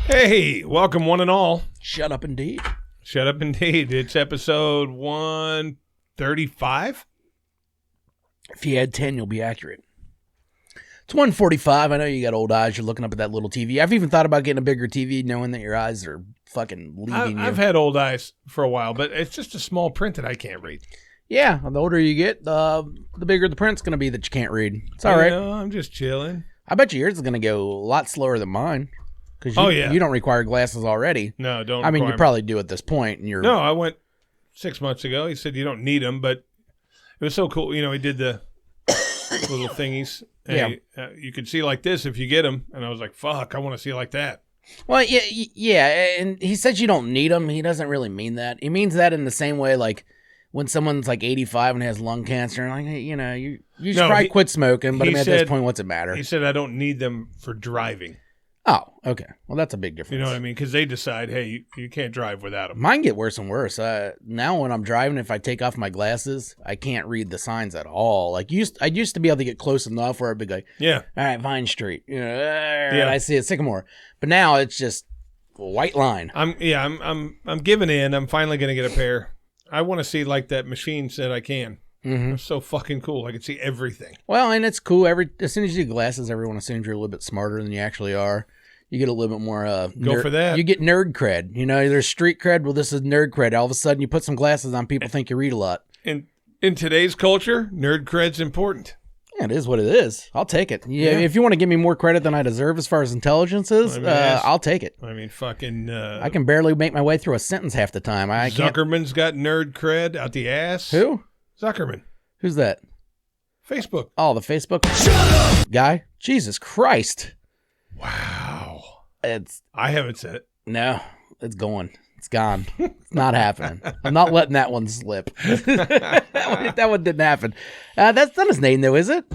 Hey, welcome one and all. Shut up, indeed. Shut up, indeed. It's episode 135. If you had 10, you'll be accurate. It's 145. I know you got old eyes. You're looking up at that little TV. I've even thought about getting a bigger TV, knowing that your eyes are fucking leaving you. I've had old eyes for a while, but it's just a small print that I can't read. Yeah, the older you get, the bigger the print's going to be that you can't read. It's all right. I'm just chilling. I bet yours is going to go a lot slower than mine. Because you don't require glasses already. No, don't. I mean, you probably do at this point. And No, I went 6 months ago. He said you don't need them, but it was so cool. You know, he did the little thingies. And you could see like this if you get them. And I was like, fuck, I want to see like that. Well, yeah. And he says you don't need them. He doesn't really mean that. He means that in the same way, like when someone's like 85 and has lung cancer, like, hey, you know, you should probably quit smoking. But I mean, at this point, what's it matter? He said, I don't need them for driving. Oh, okay. Well, that's a big difference. You know what I mean? Because they decide, hey, you can't drive without them. Mine get worse and worse. Now when I'm driving, if I take off my glasses, I can't read the signs at all. Like I used to be able to get close enough where I'd be like, yeah, all right, Vine Street. You know, and I see it Sycamore. But now it's just a white line. I'm giving in. I'm finally gonna get a pair. I want to see like that machine said I can. Mm-hmm. It's so fucking cool. I can see everything. Well, and it's cool. As soon as you get glasses, everyone assumes you're a little bit smarter than you actually are. You get a little bit more go for that. You get nerd cred. You know, there's street cred. Well, this is nerd cred. All of a sudden, you put some glasses on, people think you read a lot. In today's culture, nerd cred's important. Yeah, it is what it is. I'll take it. Yeah, if you want to give me more credit than I deserve as far as intelligence is, I'll take it. I mean, fucking. I can barely make my way through a sentence half the time. Zuckerman's got nerd cred out the ass. Who? Zuckerman. Who's that? Facebook. Oh, the Facebook guy? Jesus Christ. Wow. I haven't said it. No, it's going. It's gone. It's not happening. I'm not letting that one slip. that one didn't happen. That's not his name, though, is it?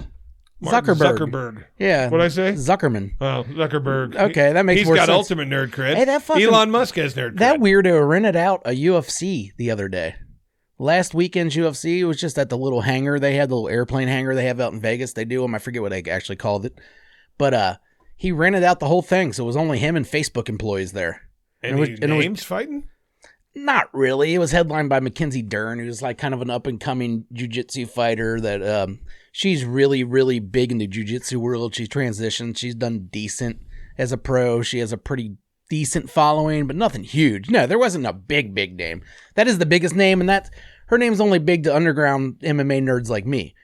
Zuckerberg. Yeah. What'd I say? Zuckerman. Oh, Zuckerberg. Okay, that makes more sense. He's got ultimate nerd cred. Hey, that fucking, Elon Musk has nerd cred. That weirdo rented out a UFC the other day. Last weekend's UFC, it was just at the little hangar they had, the little airplane hangar they have out in Vegas. They do them. I forget what they actually called it. But he rented out the whole thing, so it was only him and Facebook employees there. Any names fighting? Not really. It was headlined by Mackenzie Dern, who's like kind of an up-and-coming jiu-jitsu fighter that she's really, really big in the jiu-jitsu world. She's transitioned. She's done decent as a pro. She has a pretty decent following, but nothing huge. No, there wasn't a big name. That is the biggest name, and her name's only big to underground MMA nerds like me.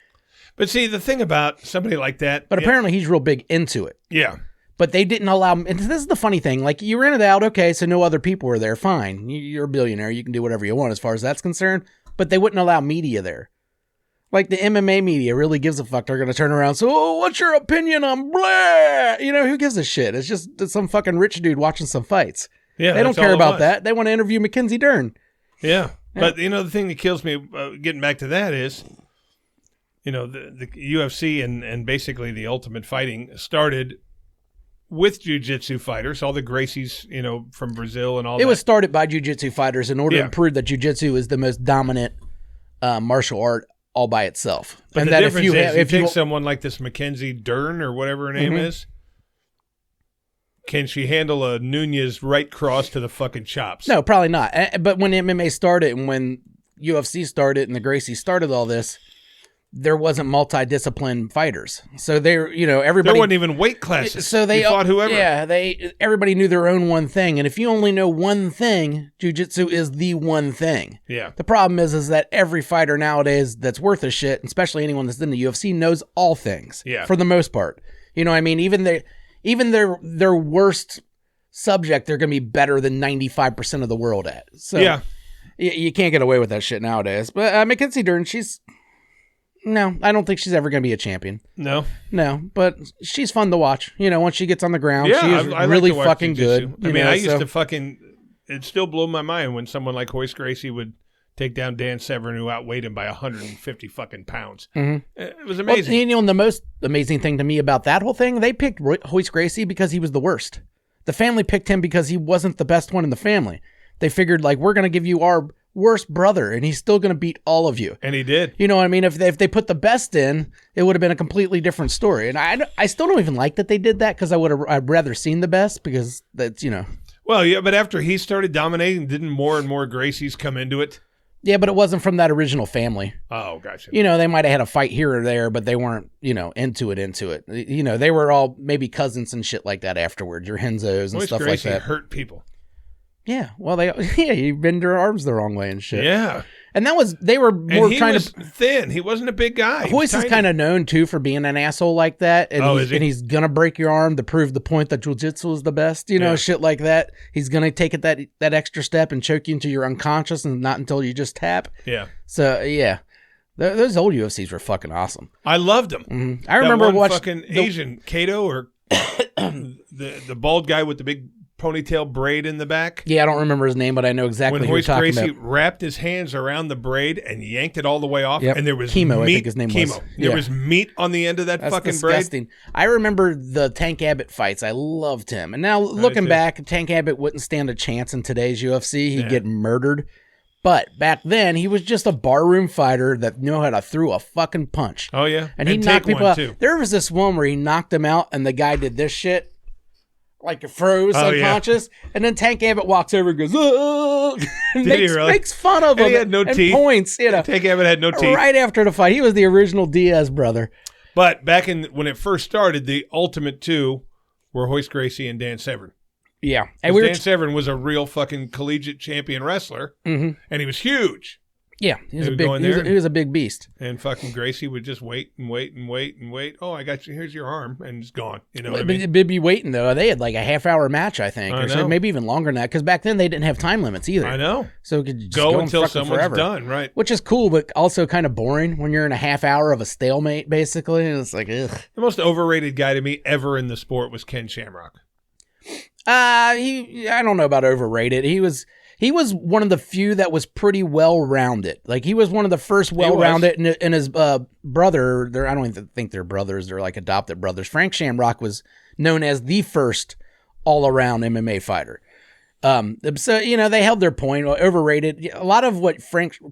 But see, the thing about somebody like that... But apparently he's real big into it. Yeah. But they didn't allow... And this is the funny thing. Like, you rented out, okay, so no other people were there. Fine. You're a billionaire. You can do whatever you want as far as that's concerned. But they wouldn't allow media there. Like, the MMA media really gives a fuck. They're going to turn around. So, what's your opinion on blah? You know, who gives a shit? It's just some fucking rich dude watching some fights. Yeah, they don't care about that. They want to interview Mackenzie Dern. Yeah. But, you know, the thing that kills me, getting back to that is... You know, the UFC and basically the Ultimate Fighting started with jiu-jitsu fighters, all the Gracies, you know, from Brazil and all that. It was started by jiu-jitsu fighters in order to prove that jiu-jitsu is the most dominant martial art all by itself. But and the that difference is if you take someone like this Mackenzie Dern or whatever her name is, can she handle a Nunez right cross to the fucking chops? No, probably not. But when MMA started and when UFC started and the Gracies started all this, there wasn't multidiscipline fighters. So everybody... There wasn't even weight classes. So they fought whoever. Yeah, everybody knew their own one thing. And if you only know one thing, jiu-jitsu is the one thing. Yeah. The problem is that every fighter nowadays that's worth a shit, especially anyone that's in the UFC, knows all things. Yeah. For the most part. You know what I mean? Even their worst subject, they're going to be better than 95% of the world at. So yeah. You can't get away with that shit nowadays. But Mackenzie Dern, no, I don't think she's ever going to be a champion. No, but she's fun to watch. You know, once she gets on the ground, yeah, she is really like fucking good. I used to fucking... It still blew my mind when someone like Royce Gracie would take down Dan Severn, who outweighed him by 150 fucking pounds. Mm-hmm. It was amazing. Well, you know, and the most amazing thing to me about that whole thing, they picked Royce Gracie because he was the worst. The family picked him because he wasn't the best one in the family. They figured, like, we're going to give you our worst brother, and he's still going to beat all of you. And he did. You know what I mean? If they put the best in, it would have been a completely different story. And I still don't even like that they did that, because I'd rather seen the best, because that's, you know. Well, yeah, but after he started dominating, didn't more and more Gracies come into it? Yeah, but it wasn't from that original family. Oh, gotcha. You know, they might have had a fight here or there, but they weren't, you know, into it. You know, they were all maybe cousins and shit like that afterwards, your Henzos and stuff Gracie like that. Hurt people. Yeah, well, you bend their arms the wrong way and shit. Yeah. And they were more and he trying was to thin. He wasn't a big guy. Hoist is kind of known too for being an asshole like that, and he's gonna break your arm to prove the point that jiu-jitsu is the best. You know, shit like that. He's gonna take it that extra step and choke you until you're unconscious, and not until you just tap. Yeah. So yeah, those old UFCs were fucking awesome. I loved them. Mm-hmm. I remember watching fucking Asian Kato or the bald guy with the big ponytail braid in the back. Yeah, I don't remember his name, but I know exactly who you're talking about. When Hoist Gracie wrapped his hands around the braid and yanked it all the way off, and there was Chemo, meat. I think his name was. There was meat on the end of that fucking disgusting. braid. I remember the Tank Abbott fights. I loved him. And now looking back, Tank Abbott wouldn't stand a chance in today's UFC. He'd get murdered. But back then, he was just a barroom fighter that knew how to throw a fucking punch. Oh, yeah. And he knocked people out. Too. There was this one where he knocked him out, and the guy did this shit. Like it froze unconscious, and then Tank Abbott walks over and goes, and makes fun of him. And he had no teeth. Points, you know. Tank Abbott had no teeth. Right after the fight, he was the original Diaz brother. But back when it first started, the ultimate two were Hoist Gracie and Dan Severn. Yeah, and Dan Severn was a real fucking collegiate champion wrestler, and he was huge. Yeah, he was a big beast. And fucking Gracie would just wait and wait and wait and wait. Oh, I got you. Here's your arm, and it's gone. You know what I mean? They'd be waiting though. They had like a half-hour match, I think, or so, maybe even longer than that. Because back then they didn't have time limits either. I know. So it could just go until someone's done, right? Which is cool, but also kind of boring when you're in a half hour of a stalemate, basically. And it's like, ugh. The most overrated guy to me ever in the sport was Ken Shamrock. I don't know about overrated. He was one of the few that was pretty well-rounded. Like, he was one of the first well-rounded, and his brother, I don't even think they're brothers, they're like adopted brothers. Frank Shamrock was known as the first all-around MMA fighter. So, you know, they held their point. Overrated. A lot of what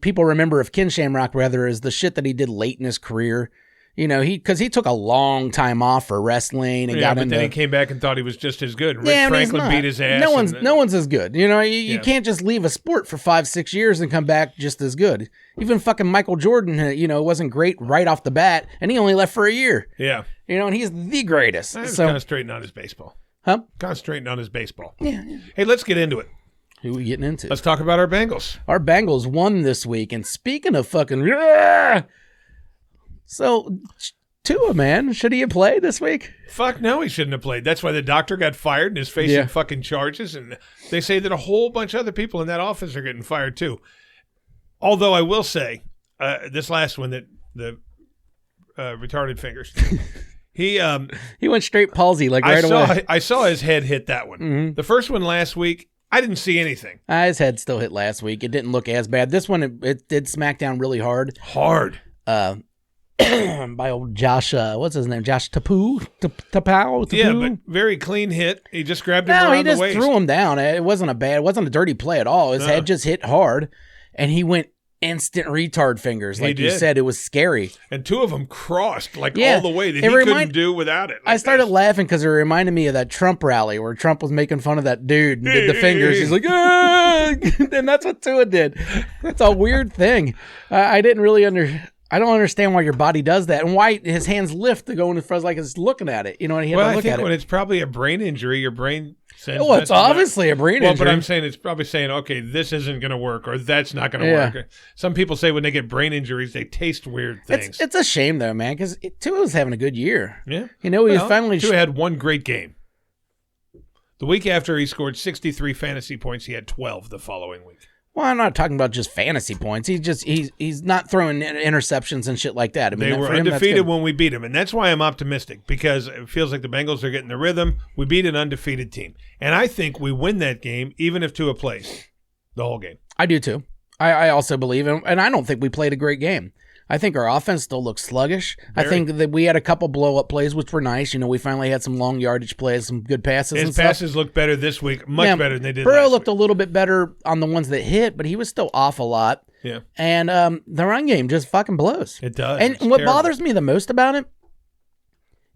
people remember of Ken Shamrock, rather, is the shit that he did late in his career. You know, because he took a long time off for wrestling and got into. Then he came back and thought he was just as good. Rick Franklin beat his ass. No one's as good. You know, you can't just leave a sport for 5-6 years and come back just as good. Even fucking Michael Jordan, you know, wasn't great right off the bat, and he only left for a year. Yeah. You know, and he's the greatest. He's concentrating on his baseball. Huh? Concentrating on his baseball. Yeah. Hey, let's get into it. Who are we getting into? Let's talk about our Bengals. Our Bengals won this week, and speaking of fucking... So, Tua, man, should he have played this week? Fuck no, he shouldn't have played. That's why the doctor got fired and is facing fucking charges. And they say that a whole bunch of other people in that office are getting fired too. Although I will say, this last one, that the retarded fingers, he went straight palsy right away. I saw his head hit that one. Mm-hmm. The first one last week, I didn't see anything. His head still hit last week. It didn't look as bad. This one, it did smack down really hard. By old Josh, what's his name? Josh Tapu? Yeah, but very clean hit. He just grabbed him around the waist. No, he just threw him down. It wasn't a dirty play at all. His head just hit hard, and he went instant retard fingers. Like you said, it was scary. And two of them crossed all the way that he couldn't do without it. I started laughing because it reminded me of that Trump rally where Trump was making fun of that dude and did the fingers. He's like, and that's what Tua did. It's a weird thing. I didn't really I don't understand why your body does that and why his hands lift to go in front like it's looking at it. You know, and he had to look at it. When it's probably a brain injury, your brain sends. Well, it's obviously a brain injury. But I'm saying it's probably saying, okay, this isn't going to work or that's not going to work. Some people say when they get brain injuries, they taste weird things. It's a shame though, man, because Tua was having a good year. Yeah, you know, he was finally. Tua had one great game. The week after he scored 63 fantasy points, he had 12 the following week. Well, I'm not talking about just fantasy points. He's not throwing interceptions and shit like that. I mean, they were undefeated when we beat them, and that's why I'm optimistic because it feels like the Bengals are getting the rhythm. We beat an undefeated team, and I think we win that game even if Tua plays the whole game. I do too. I also believe him, and I don't think we played a great game. I think our offense still looks sluggish. Very. I think that we had a couple blow-up plays, which were nice. We finally had some long yardage plays, some good passes. His passes look better this week, much better than they did Burrow last looked week. a little bit better on the ones that hit, but he was still off a lot. Yeah. And the run game just fucking blows. It does. And It's what terrible. bothers me the most about it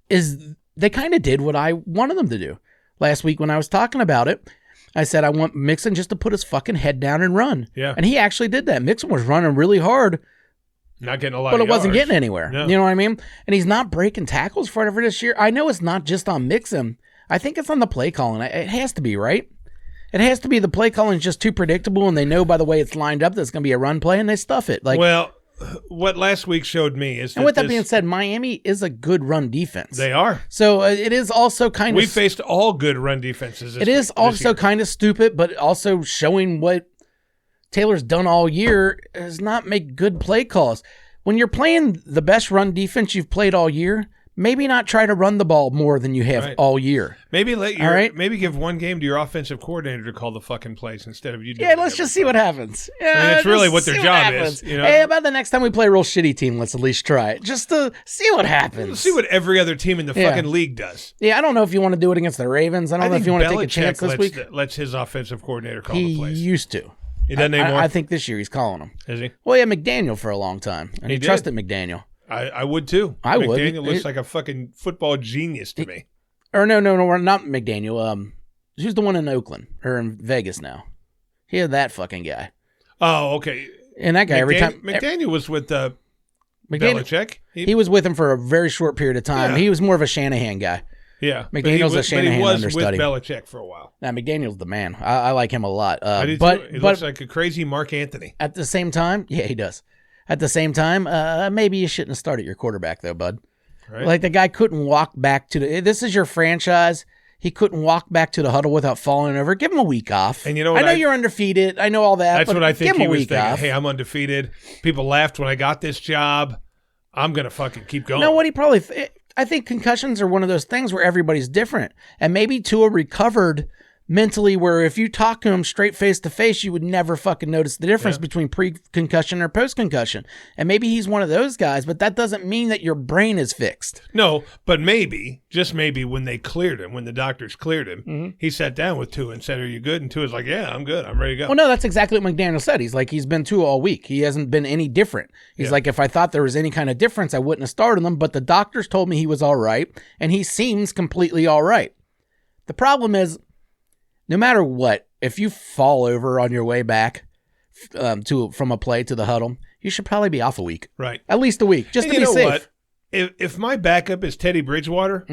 is they kind of did what I wanted them to do. Last week when I was talking about it, I said I want Mixon just to put his fucking head down and run. Yeah. And he actually did that. Mixon was running really hard, Not getting a lot but of it wasn't yards. getting anywhere. No. You know what I mean? And he's not breaking tackles forever this year. I know it's not just on Mixon. I think it's on the play calling. It has to be, right? It has to be. The play calling is just too predictable, and they know by the way it's lined up that it's going to be a run play, and they stuff it. Well, what last week showed me is that and with that being said, Miami is a good run defense. they are. So it is also kind We of... faced all good run defenses It is also kind of stupid, but also showing what Taylor's done all year is not make good play calls. When you're playing the best run defense you've played all year, maybe not try to run the ball more than you have all year. Maybe right. maybe give one game to your offensive coordinator to call the fucking plays instead of you doing Yeah, it let's every just see time. what happens. Yeah, I mean, it's really just what their see job happens. is, you know? Hey, about the next time we play a real shitty team, let's at least try it. Just to see what happens. Let's see what every other team in the Yeah. fucking league does. Yeah, I don't know if you want to do it against the Ravens. I don't know if you want to take a chance this week. Lets his offensive coordinator call He the plays. used to. He doesn't anymore. I think this year he's calling them. Is he? Well, yeah, McDaniel for a long time, and He he did. trusted McDaniel. I would too. I would. McDaniel looks like a fucking football genius to me. Or no, we're not McDaniel. Who's the one in Oakland or in Vegas now? He had that fucking guy. Oh, okay. And that guy every time McDaniel was with McDaniel, Belichick. he was with him for a very short period of time. Yeah. He was more of a Shanahan guy. Yeah, McDaniel's a Shanahan but he was understudy. with Belichick for a while. Now McDaniel's the man. I like him a lot. I do but too. He looks like a crazy Mark Anthony. at the same time, yeah, he does. At the same time, maybe you shouldn't have started your quarterback though, bud. Right? Like the guy couldn't walk back to the. This is your franchise. He couldn't walk back to the huddle without falling over. Give him a week off. And you know what I know you're undefeated. I know all that. That's but what I think give him he a was week thinking. off. Hey, I'm undefeated. People laughed when I got this job. I'm gonna fucking keep going. You know what he probably... I think concussions are one of those things where everybody's different. And maybe Tua recovered mentally where if you talk to him straight face to face, you would never fucking notice the difference between pre-concussion or post-concussion. And maybe he's one of those guys, but that doesn't mean that your brain is fixed. No, but maybe, just maybe, when they cleared him, when the doctors cleared him, he sat down with Tua and said, "Are you good?" And Tua's like, "Yeah, I'm good. I'm ready to go." Well, no, that's exactly what McDaniel said. He's like, he's been Tua all week. He hasn't been any different. He's like, if I thought there was any kind of difference, I wouldn't have started him, but the doctors told me he was all right, and he seems completely all right. The problem is, no matter what, if you fall over on your way back from a play to the huddle, you should probably be off a week. Right. At least a week, just And to you be know safe. what? If my backup is Teddy Bridgewater,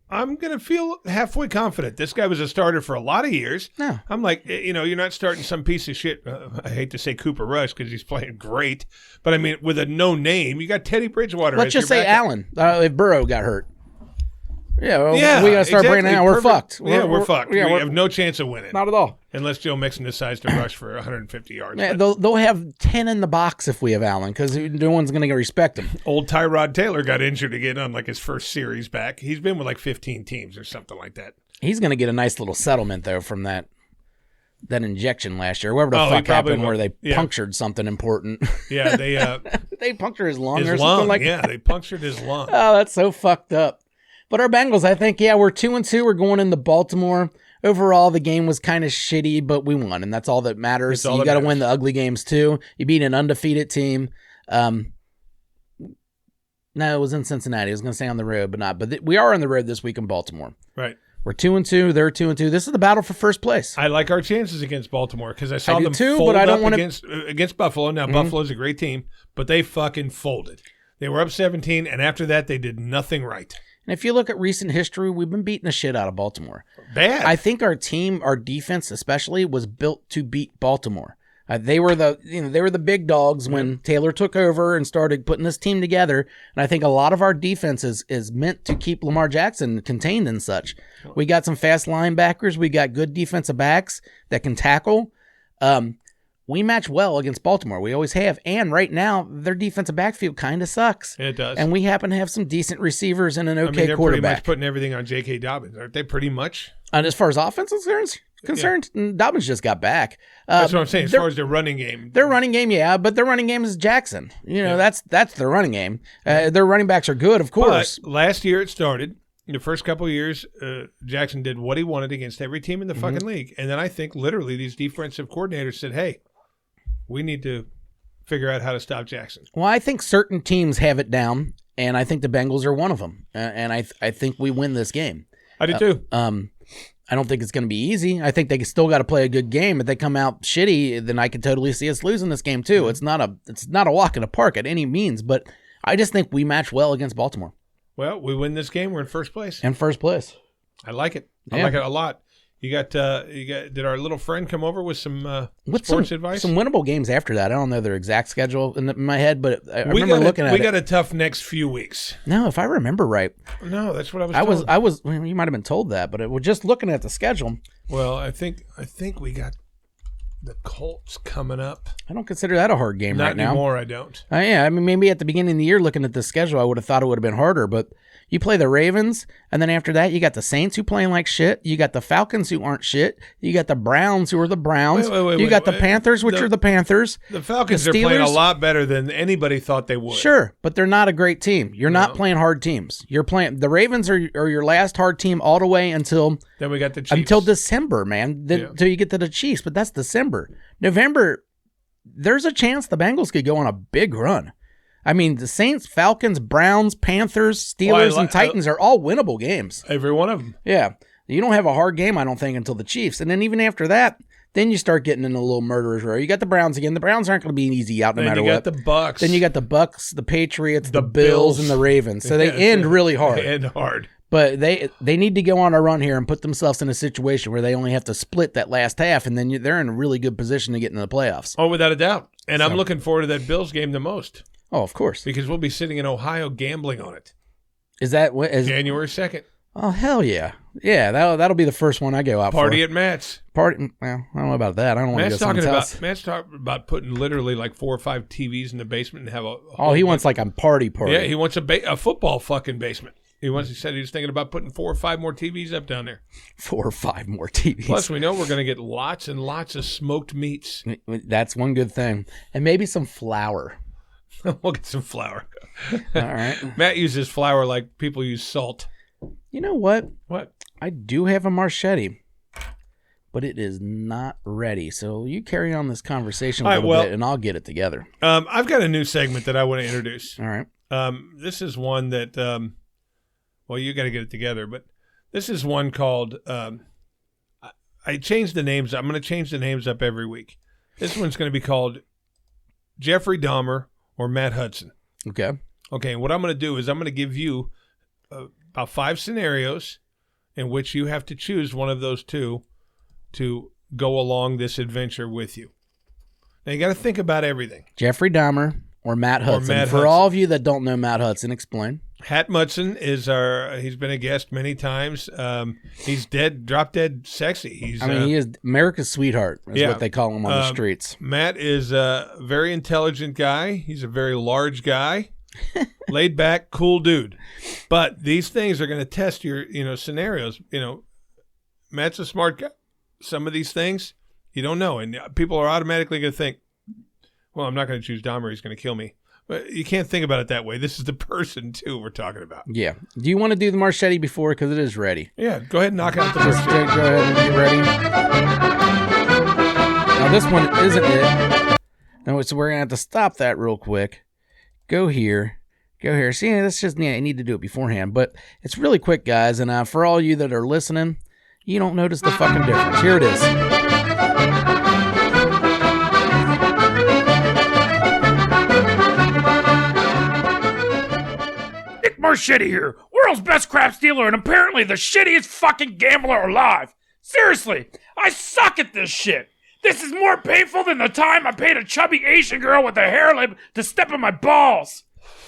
I'm going to feel halfway confident. This guy was a starter for a lot of years. No. I'm like, you're not starting some piece of shit. I hate to say Cooper Rush because he's playing great. But, I mean, with a no name, you got Teddy Bridgewater. Let's as just your say backup. Allen, if Burrow got hurt. Yeah, well, Yeah, we got to start bringing exactly. out. We're Perfect. fucked. We're fucked. Yeah, we we're have no chance of winning. not at all. Unless Joe Mixon decides to rush for 150 yards. Yeah, But they'll have 10 in the box if we have Allen because no one's going to respect him. old Tyrod Taylor got injured again on like his first series back. He's been with like 15 teams or something like that. He's going to get a nice little settlement, though, from that injection last year. Whatever the Oh, he fuck probably happened where will. they Yeah. punctured something important. Yeah, they They punctured his lung or his something lung. like Yeah, that. they punctured his lung. Oh, that's so fucked up. But our Bengals, I think, we're 2-2. We're going into Baltimore. Overall, the game was kind of shitty, but we won, and that's all that matters. It's all So you that got to matters. win the ugly games, too. You beat an undefeated team. No, it was in Cincinnati. I was going to say on the road, but not. But we are on the road this week in Baltimore. Right. We're 2-2. They're 2-2. This is the battle for first place. I like our chances against Baltimore because I saw do them too, fold but I don't up wanna- against Buffalo. Now, Buffalo's a great team, but they fucking folded. They were up 17, and after that, they did nothing right. And if you look at recent history, we've been beating the shit out of Baltimore. Bad. I think our team, our defense especially, was built to beat Baltimore. They were the big dogs when Taylor took over and started putting this team together. And I think a lot of our defense is meant to keep Lamar Jackson contained and such. We got some fast linebackers. We got good defensive backs that can tackle. We match well against Baltimore. We always have. And right now, their defensive backfield kind of sucks. It does. And we happen to have some decent receivers and an okay they're pretty quarterback. much putting everything on J.K. Dobbins, aren't they? Pretty much. And as far as offense is Concerned? Yeah. Dobbins just got back. That's what I'm saying. As far as their running game, but their running game is Jackson. That's their running game. Their running backs are good, of course. But last year it started. In the first couple of years, Jackson did what he wanted against every team in the fucking league, and then I think literally these defensive coordinators said, "Hey, we need to figure out how to stop Jackson." Well, I think certain teams have it down, and I think the Bengals are one of them. And I think we win this game. I do too. I don't think it's going to be easy. I think they still got to play a good game. If they come out shitty, then I could totally see us losing this game too. It's not a walk in the park at any means, but I just think we match well against Baltimore. Well, we win this game. We're in first place. In first place. I like it. I like it a lot. Did our little friend come over with some sports advice? Some winnable games after that. I don't know their exact schedule in my head, but I remember looking at it. We got a tough next few weeks. No, if I remember right. No, that's what I was told. I was you might have been told that, but we're just looking at the schedule. Well, I think we got the Colts coming up. I don't consider that a hard game right now. Not anymore, I don't. Yeah, I mean, maybe at the beginning of the year looking at the schedule, I would have thought it would have been harder, but you play the Ravens, and then after that, you got the Saints who playing like shit. You got the Falcons who aren't shit. You got the Browns who are the Browns. You got the Panthers, which are the Panthers. The Falcons are playing a lot better than anybody thought they would. Sure, but they're not a great team. You're not playing hard teams. You're playing the Ravens are your last hard team all the way until then we got the Chiefs. Until December, man. Until you get to the Chiefs, but that's December. November, there's a chance the Bengals could go on a big run. I mean, the Saints, Falcons, Browns, Panthers, Steelers, and Titans are all winnable games. Every one of them. Yeah. You don't have a hard game, I don't think, until the Chiefs. And then even after that, then you start getting in a little murderer's row. You got the Browns again. The Browns aren't going to be an easy out no matter what. Then you got the Bucks. Then you got the Bucks, the Patriots, the Bills, and the Ravens. So they end really hard. They end hard. But they need to go on a run here and put themselves in a situation where they only have to split that last half, and then they're in a really good position to get into the playoffs. Oh, without a doubt. And I'm looking forward to that Bills game the most. Oh, of course. Because we'll be sitting in Ohio gambling on it. Is that what? January 2nd. Oh, hell yeah. Yeah, that'll be the first one I go out Party for. at Matt's. Well, I don't know about that. I don't want to go someone's house. Matt's talking about putting literally like 4 or 5 TVs in the basement and have he wants like a party. Yeah, he wants a football fucking basement. He said he was thinking about putting 4 or 5 more TVs up down there. 4 or 5 more TVs. Plus, we know we're going to get lots and lots of smoked meats. That's one good thing. And maybe some flour. We'll get some flour. All right. Matt uses flour like people use salt. You know what? What? I do have a marchetti, but it is not ready. So you carry on this conversation a little bit, and I'll get it together. I've got a new segment that I want to introduce. All right. This is one that, you got to get it together, but this is one called, I changed the names. I'm going to change the names up every week. This one's going to be called Jeffrey Dahmer or Matt Hudson. Okay. Okay, and what I'm going to do is I'm going to give you about 5 scenarios in which you have to choose one of those two to go along this adventure with you. Now, you got to think about everything. Jeffrey Dahmer or Matt Hudson. For all of you that don't know Matt Hudson, explain. Hat Mudson is he's been a guest many times. He's drop dead sexy. He is America's sweetheart, is what they call him on the streets. Matt is a very intelligent guy. He's a very large guy, laid back, cool dude. But these things are going to test your, scenarios. Matt's a smart guy. Some of these things you don't know, and people are automatically going to think, well, I'm not going to choose Dahmer. He's going to kill me. But you can't think about it that way. This is the person, too, we're talking about. Yeah. Do you want to do the marchetti before? Because it is ready. Yeah. Go ahead and knock out the marchetti. Go ahead and get ready. Now, this one isn't it. No, so we're going to have to stop that real quick. Go here. See, that's just, I need to do it beforehand. But it's really quick, guys. And for all you that are listening, you don't notice the fucking difference. Here it is. Marchetti here, world's best crap stealer and apparently the shittiest fucking gambler alive. Seriously, I suck at this shit. This is more painful than the time I paid a chubby Asian girl with a hair lip to step on my balls.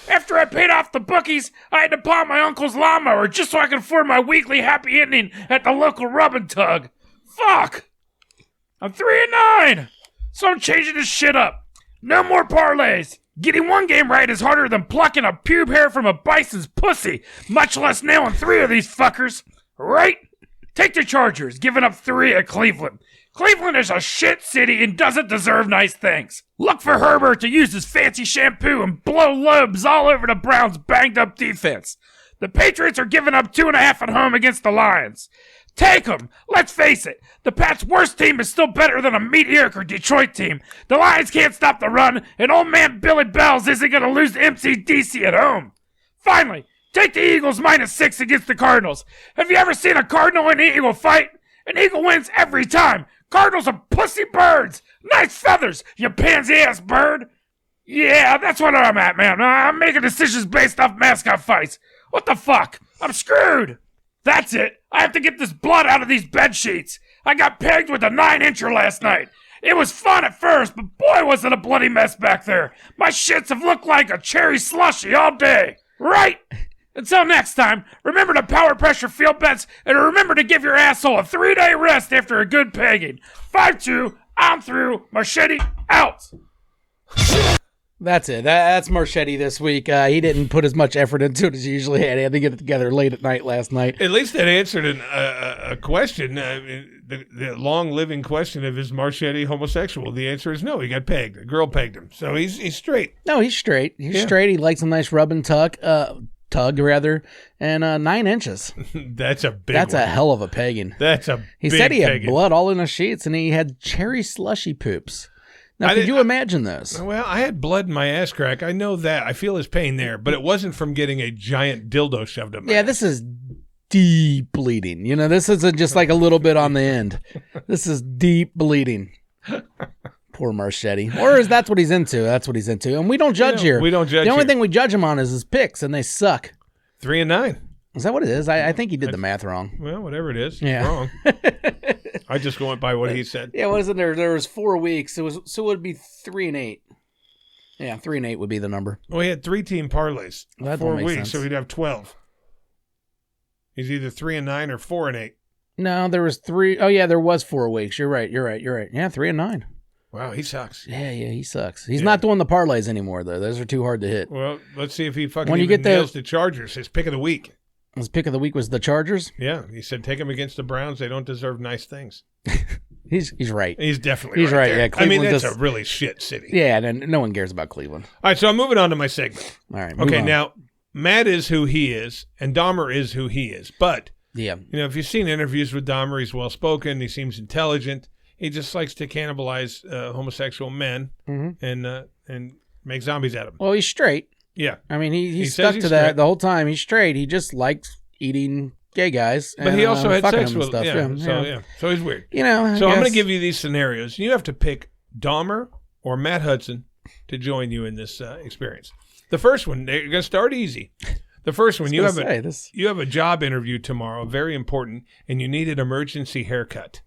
After I paid off the bookies, I had to pawn my uncle's lawnmower just so I could afford my weekly happy ending at the local rub and tug. Fuck! I'm 3-9, so I'm changing this shit up. No more parlays. Getting one game right is harder than plucking a pube hair from a bison's pussy, much less nailing 3 of these fuckers. Right? Take the Chargers, giving up 3 at Cleveland. Cleveland is a shit city and doesn't deserve nice things. Look for Herbert to use his fancy shampoo and blow lobes all over the Browns' banged-up defense. The Patriots are giving up 2.5 at home against the Lions. Take them. Let's face it, the Pats' worst team is still better than a mediocre Detroit team. The Lions can't stop the run, and old man Billy Bells isn't going to lose to MCDC at home. Finally, take the Eagles -6 against the Cardinals. Have you ever seen a Cardinal and an Eagle fight? An Eagle wins every time. Cardinals are pussy birds. Nice feathers, you pansy-ass bird. Yeah, that's what I'm at, man. I'm making decisions based off mascot fights. What the fuck? I'm screwed. That's it. I have to get this blood out of these bed sheets. I got pegged with a 9-incher last night. It was fun at first, but boy was it a bloody mess back there. My shits have looked like a cherry slushy all day. Right? Until next time, remember to power pressure field bets and remember to give your asshole a 3-day rest after a good pegging. 5-2, I'm through. Marchetti out. That's it. That's Marchetti this week. He didn't put as much effort into it as he usually had. He had to get it together late at night last night. At least that answered a question, the long-living question of is Marchetti homosexual? The answer is no. He got pegged. A girl pegged him. So he's straight. No, he's straight. He's straight. He likes a nice rub and tug, and 9 inches. That's a big That's one. a hell of a pegging. That's a He big said he had pegging. blood all in the sheets, and he had cherry slushy poops. Now, could you imagine those? Well, I had blood in my ass crack. I know that. I feel his pain there, but it wasn't from getting a giant dildo shoved up my ass. This is deep bleeding. This isn't just like a little bit on the end. This is deep bleeding. Poor Marchetti. Or is that's what he's into? That's what he's into. And we don't judge here. We don't judge The only here. thing we judge him on is his picks, and they suck. 3-9. Is that what it is? I think he did the math wrong. Well, whatever it is, Yeah. it's wrong. I just went by what he said. Yeah, wasn't there? There was 4 weeks. So it would be 3-8. Yeah, 3-8 would be the number. Well, he had 3-team parlays. Well, that 4 don't make weeks, sense. so he'd have 12. He's either 3-9 or 4-8. No, there was 3. Oh yeah, there was 4 weeks. You're right. Yeah, 3-9. Wow, he sucks. Yeah, he sucks. He's not doing the parlays anymore though. Those are too hard to hit. Well, let's see if he fucking When you even get nails the Chargers. His pick of the week. His pick of the week was the Chargers. Yeah, he said take him against the Browns. They don't deserve nice things. He's right. He's definitely He's right. there. Yeah, Cleveland that's just- a really shit city. Yeah, and no one cares about Cleveland. All right, so I'm moving on to my segment. All right. move Okay, on. now Matt is who he is, and Dahmer is who he is. But Yeah. if you've seen interviews with Dahmer, he's well spoken. He seems intelligent. He just likes to cannibalize homosexual men and make zombies out of them. Well, he's straight. Yeah, I mean, he says stuck he's to that straight. the whole time. He's straight. He just likes eating gay guys. but he also had fucking sex them with and stuff. So he's weird. You know. So I'm going to guess. give you these scenarios. You have to pick Dahmer or Matt Hudson to join you in this experience. The first one, they're going to start easy. The first one, you have a job interview tomorrow, very important, and you need an emergency haircut.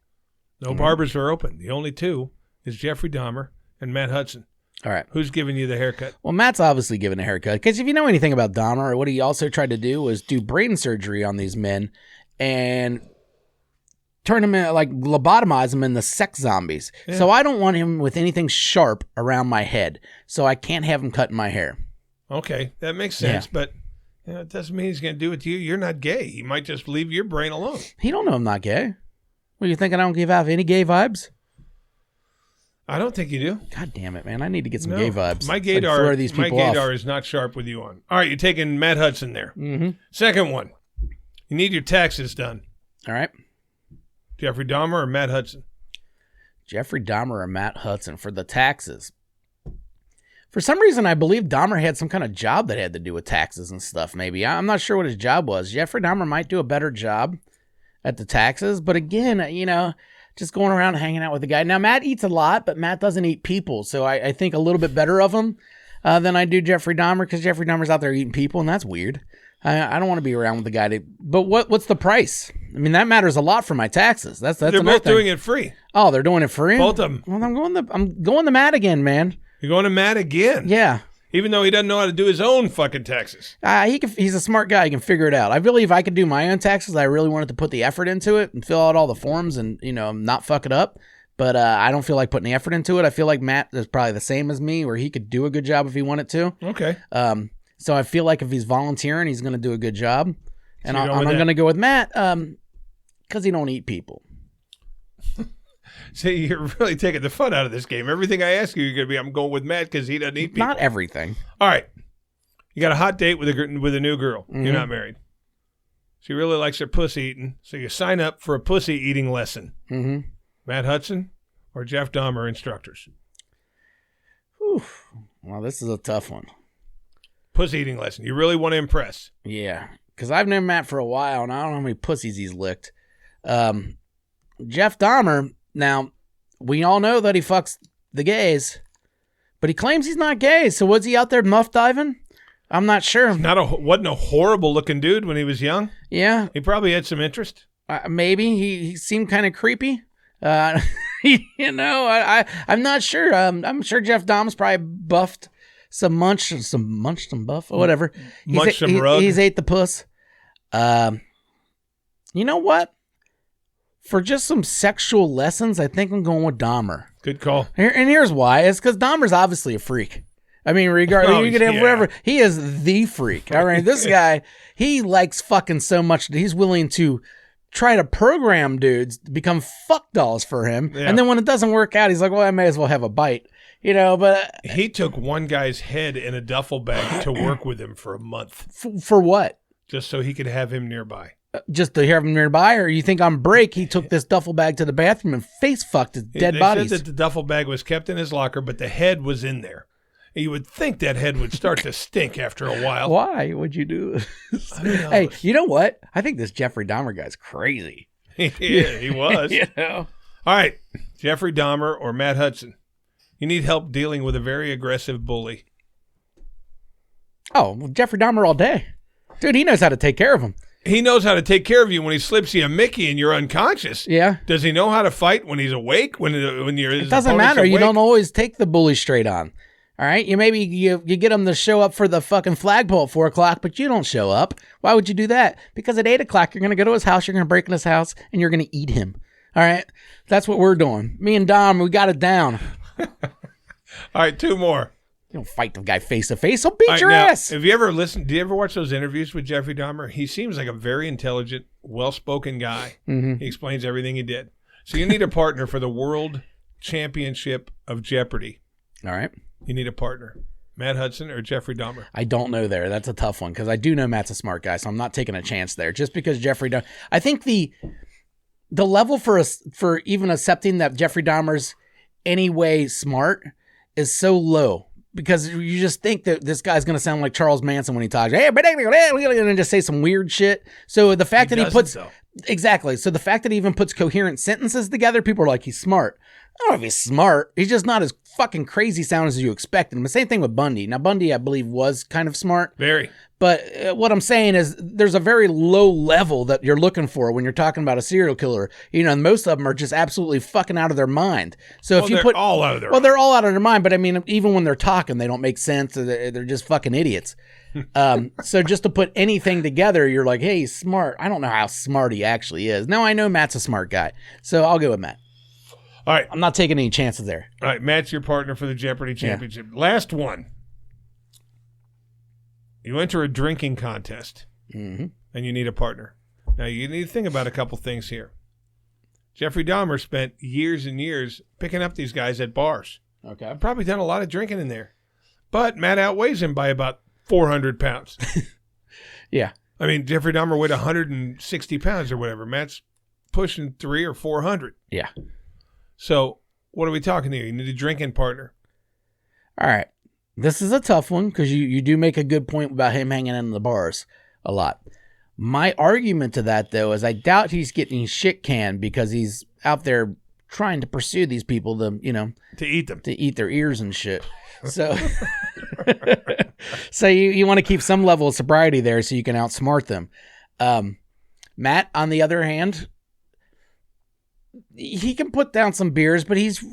No barbers are open. The only two is Jeffrey Dahmer and Matt Hudson. All right. Who's giving you the haircut? Well, Matt's obviously given a haircut because if you know anything about Dahmer, what he also tried to do was do brain surgery on these men and turn them in, like lobotomize them into sex zombies. Yeah. So I don't want him with anything sharp around my head. So I can't have him cutting my hair. Okay, that makes sense, but it doesn't mean he's going to do it to you. You're not gay. He might just leave your brain alone. He don't know I'm not gay. What, you thinking I don't give off any gay vibes? I don't think you do. God damn it, man. I need to get some gay vibes. My Like, throw these people off. gaydar is not sharp with you on. All right, you're taking Matt Hudson there. Mm-hmm. Second one, you need your taxes done. All right. Jeffrey Dahmer or Matt Hudson? Jeffrey Dahmer or Matt Hudson for the taxes. For some reason, I believe Dahmer had some kind of job that had to do with taxes and stuff, maybe. I'm not sure what his job was. Jeffrey Dahmer might do a better job at the taxes, but again, just going around hanging out with the guy. Now, Matt eats a lot, but Matt doesn't eat people, so I think a little bit better of him than I do Jeffrey Dahmer, because Jeffrey Dahmer's out there eating people, and that's weird. I don't want to be around with the guy. But what's the price? I mean, that matters a lot for my taxes. That's They're another both thing. doing it free. Oh, they're doing it free? Both of them. Well, I'm going to Matt again, man. You're going to Matt again? Yeah. Even though he doesn't know how to do his own fucking taxes. He's a smart guy. He can figure it out. I believe if I could do my own taxes, I really wanted to put the effort into it and fill out all the forms and, not fuck it up. But I don't feel like putting the effort into it. I feel like Matt is probably the same as me, where he could do a good job if he wanted to. Okay. So I feel like if he's volunteering, he's going to do a good job. And you're I'm going with going to go with Matt Because he don't eat people. See, you're really taking the fun out of this game. Everything I ask you, you're going to be, I'm going with Matt because he doesn't eat people. Not everything. All right. You got a hot date with a new girl. Mm-hmm. You're not married. She really likes her pussy eating, so you sign up for a pussy eating lesson. Mm-hmm. Matt Hudson or Jeff Dahmer instructors? Whew. Well, this is a tough one. Pussy eating lesson. You really want to impress. Yeah, because I've known Matt for a while, and I don't know how many pussies he's licked. Jeff Dahmer, now, we all know that he fucks the gays, but he claims he's not gay, so was he out there muff diving? I'm not sure. Wasn't a horrible looking dude when he was young. Yeah. He probably had some interest. Maybe. He seemed kind of creepy. I'm not sure. I'm sure Jeff Dahmer's probably buffed some buff or whatever. He's ate the puss. You know what? For just some sexual lessons, I think I'm going with Dahmer. Good call. And here's why. It's because Dahmer's obviously a freak. I mean, regardless, you can have whatever. He is the freak. All right, this guy, he likes fucking so much that he's willing to try to program dudes to become fuck dolls for him. Yeah. And then when it doesn't work out, he's like, well, I may as well have a bite. But he took one guy's head in a duffel bag to work with him for a month. For what? Just so he could have him nearby. Just to have him nearby, or you think on break he took this duffel bag to the bathroom and face fucked his dead bodies? They said that the duffel bag was kept in his locker, but the head was in there. You would think that head would start to stink after a while. Why would you do this? Hey, you know what? I think this Jeffrey Dahmer guy's crazy. Yeah, he was. All right, Jeffrey Dahmer or Matt Hudson. You need help dealing with a very aggressive bully. Oh, well, Jeffrey Dahmer all day. Dude, he knows how to take care of him. He knows how to take care of you when he slips you a Mickey and you're unconscious. Yeah. Does he know how to fight when he's awake? When you're It doesn't matter. Awake? You don't always take the bully straight on. All right? You get him to show up for the fucking flagpole at 4 o'clock, but you don't show up. Why would you do that? Because at 8 o'clock, you're going to go to his house, you're going to break in his house, and you're going to eat him. All right? That's what we're doing. Me and Dom, we got it down. All right, 2 more. You don't fight the guy face to face. He'll beat your ass. Have you ever listened? Do you ever watch those interviews with Jeffrey Dahmer? He seems like a very intelligent, well-spoken guy. Mm-hmm. He explains everything he did. So you need a partner for the World Championship of Jeopardy. All right. You need a partner. Matt Hudson or Jeffrey Dahmer? I don't know there. That's a tough one because I do know Matt's a smart guy, so I'm not taking a chance there. Just because Jeffrey Dahmer, I think the level for even accepting that Jeffrey Dahmer's anyway smart is so low. Because you just think that this guy's going to sound like Charles Manson when he talks. Hey, and just say some weird shit. So the fact that he puts... Exactly. So the fact that he even puts coherent sentences together, people are like, he's smart. I don't know if he's smart. He's just not as fucking crazy sound as you expected him. The same thing with Bundy. Now, Bundy, I believe, was kind of smart. Very. But what I'm saying is there's a very low level that you're looking for when you're talking about a serial killer. And most of them are just absolutely fucking out of their mind. So if you put all out of their mind. They're all out of their mind. But I mean, even when they're talking, they don't make sense. They're just fucking idiots. So just to put anything together, you're like, hey, he's smart. I don't know how smart he actually is. Now I know Matt's a smart guy. So I'll go with Matt. All right. I'm not taking any chances there. All right. Matt's your partner for the Jeopardy Championship. Yeah. Last one. You enter a drinking contest, and you need a partner. Now, you need to think about a couple things here. Jeffrey Dahmer spent years and years picking up these guys at bars. Okay. I've probably done a lot of drinking in there. But Matt outweighs him by about 400 pounds. Yeah. I mean, Jeffrey Dahmer weighed 160 pounds or whatever. Matt's pushing 300 or 400. Yeah. So, what are we talking here? You need a drinking partner. All right. This is a tough one because you do make a good point about him hanging in the bars a lot. My argument to that, though, is I doubt he's getting shit canned because he's out there trying to pursue these people to eat them, to eat their ears and shit. So, so you want to keep some level of sobriety there so you can outsmart them. Matt, on the other hand, he can put down some beers, but he's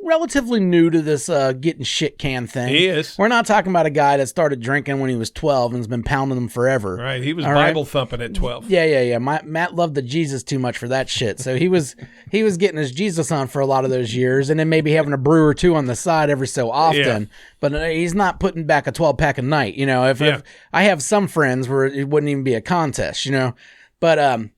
relatively new to this getting shit canned thing. He is. We're not talking about a guy that started drinking when he was 12 and has been pounding them forever. Right. He was Bible thumping at 12. Yeah. Matt loved the Jesus too much for that shit. So he was getting his Jesus on for a lot of those years, and then maybe having a brew or two on the side every so often. Yeah. But he's not putting back a 12-pack a night. If I have some friends where it wouldn't even be a contest, But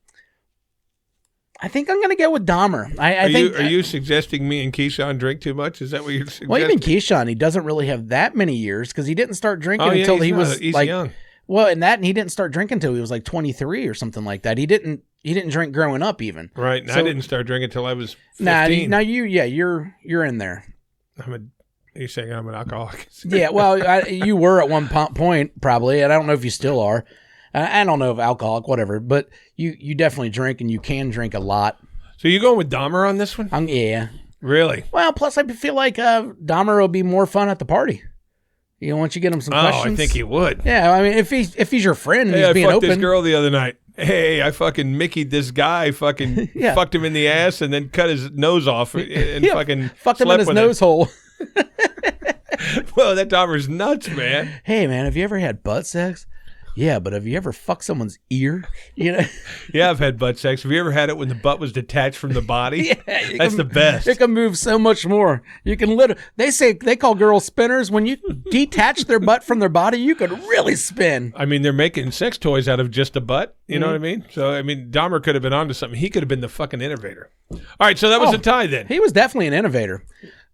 I think I'm going to go with Dahmer. Are you suggesting me and Keyshawn drink too much? Is that what you're suggesting? Well, even Keyshawn, he doesn't really have that many years because he didn't start drinking until he was he's like young. Well, and he didn't start drinking until he was like 23 or something like that. He didn't drink growing up even. Right. And I didn't start drinking until I was 15. Now you're in there. You're saying I'm an alcoholic? Yeah, well, you were at one point probably, and I don't know if you still are. I don't know if alcoholic, whatever, but you definitely drink, and you can drink a lot. So you going with Dahmer on this one? Yeah. Really? Well, plus I feel like Dahmer will be more fun at the party. You know, once you get him some questions. I think he would. Yeah, I mean, if he's your friend, and hey, he's being open. I fucked open. this girl the other night. Hey, I fucking Mickey'd this guy, fucking fucked him in the ass, and then cut his nose off and fucking fucked him in his nose hole. Well, that Dahmer's nuts, man. Hey, man, have you ever had butt sex? Yeah, but have you ever fucked someone's ear? You know? Yeah, I've had butt sex. Have you ever had it when the butt was detached from the body? That's the best. It can move so much more. You can they call girls spinners. When you detach their butt from their body, you could really spin. I mean, they're making sex toys out of just a butt. You know what I mean? So, I mean, Dahmer could have been onto something. He could have been the fucking innovator. All right, so that was a tie then. He was definitely an innovator.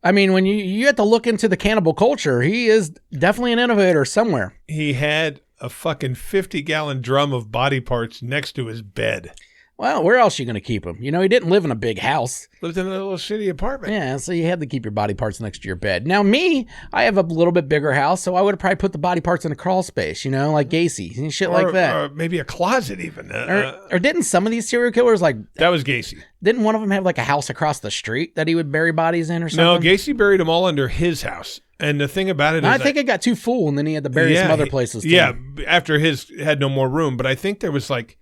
I mean, when you have to look into the cannibal culture, he is definitely an innovator somewhere. He had a fucking 50-gallon drum of body parts next to his bed. Well, where else are you going to keep him? You know, he didn't live in a big house. Lived in a little shitty apartment. Yeah, so you had to keep your body parts next to your bed. Now, I have a little bit bigger house, so I would have probably put the body parts in a crawl space, you know, like Gacy and shit like that. Or maybe a closet even. Or didn't some of these serial killers, like... That was Gacy. Didn't one of them have like a house across the street that he would bury bodies in or something? No, Gacy buried them all under his house. And the thing about it is... I think it got too full, and then he had to bury some other places too. Yeah, after his had no more room. But I think there was like...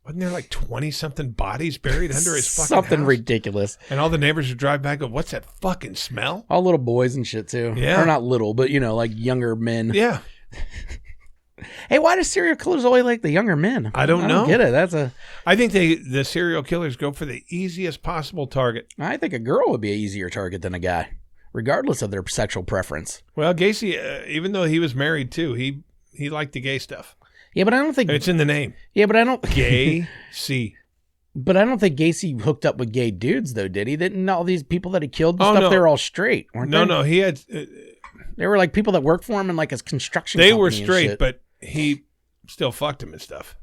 Wasn't there like 20-something bodies buried under his fucking Something house? ridiculous. And all the neighbors would drive back and go, what's that fucking smell? All little boys and shit, too. Yeah. Or not little, but, you know, like younger men. Yeah. Hey, why do serial killers always like the younger men? I don't know. Get it. I think the serial killers go for the easiest possible target. I think a girl would be an easier target than a guy, regardless of their sexual preference. Well, Gacy, even though he was married, too, he liked the gay stuff. Yeah, but I don't think... It's in the name. Yeah, but I don't... Gay-C. But I don't think Gacy hooked up with gay dudes, though, did he? Didn't all these people that he killed and stuff, no. they were all straight, weren't they? No, he had... they were like people that worked for him in like his construction They company were and straight, shit. but he still fucked him and stuff.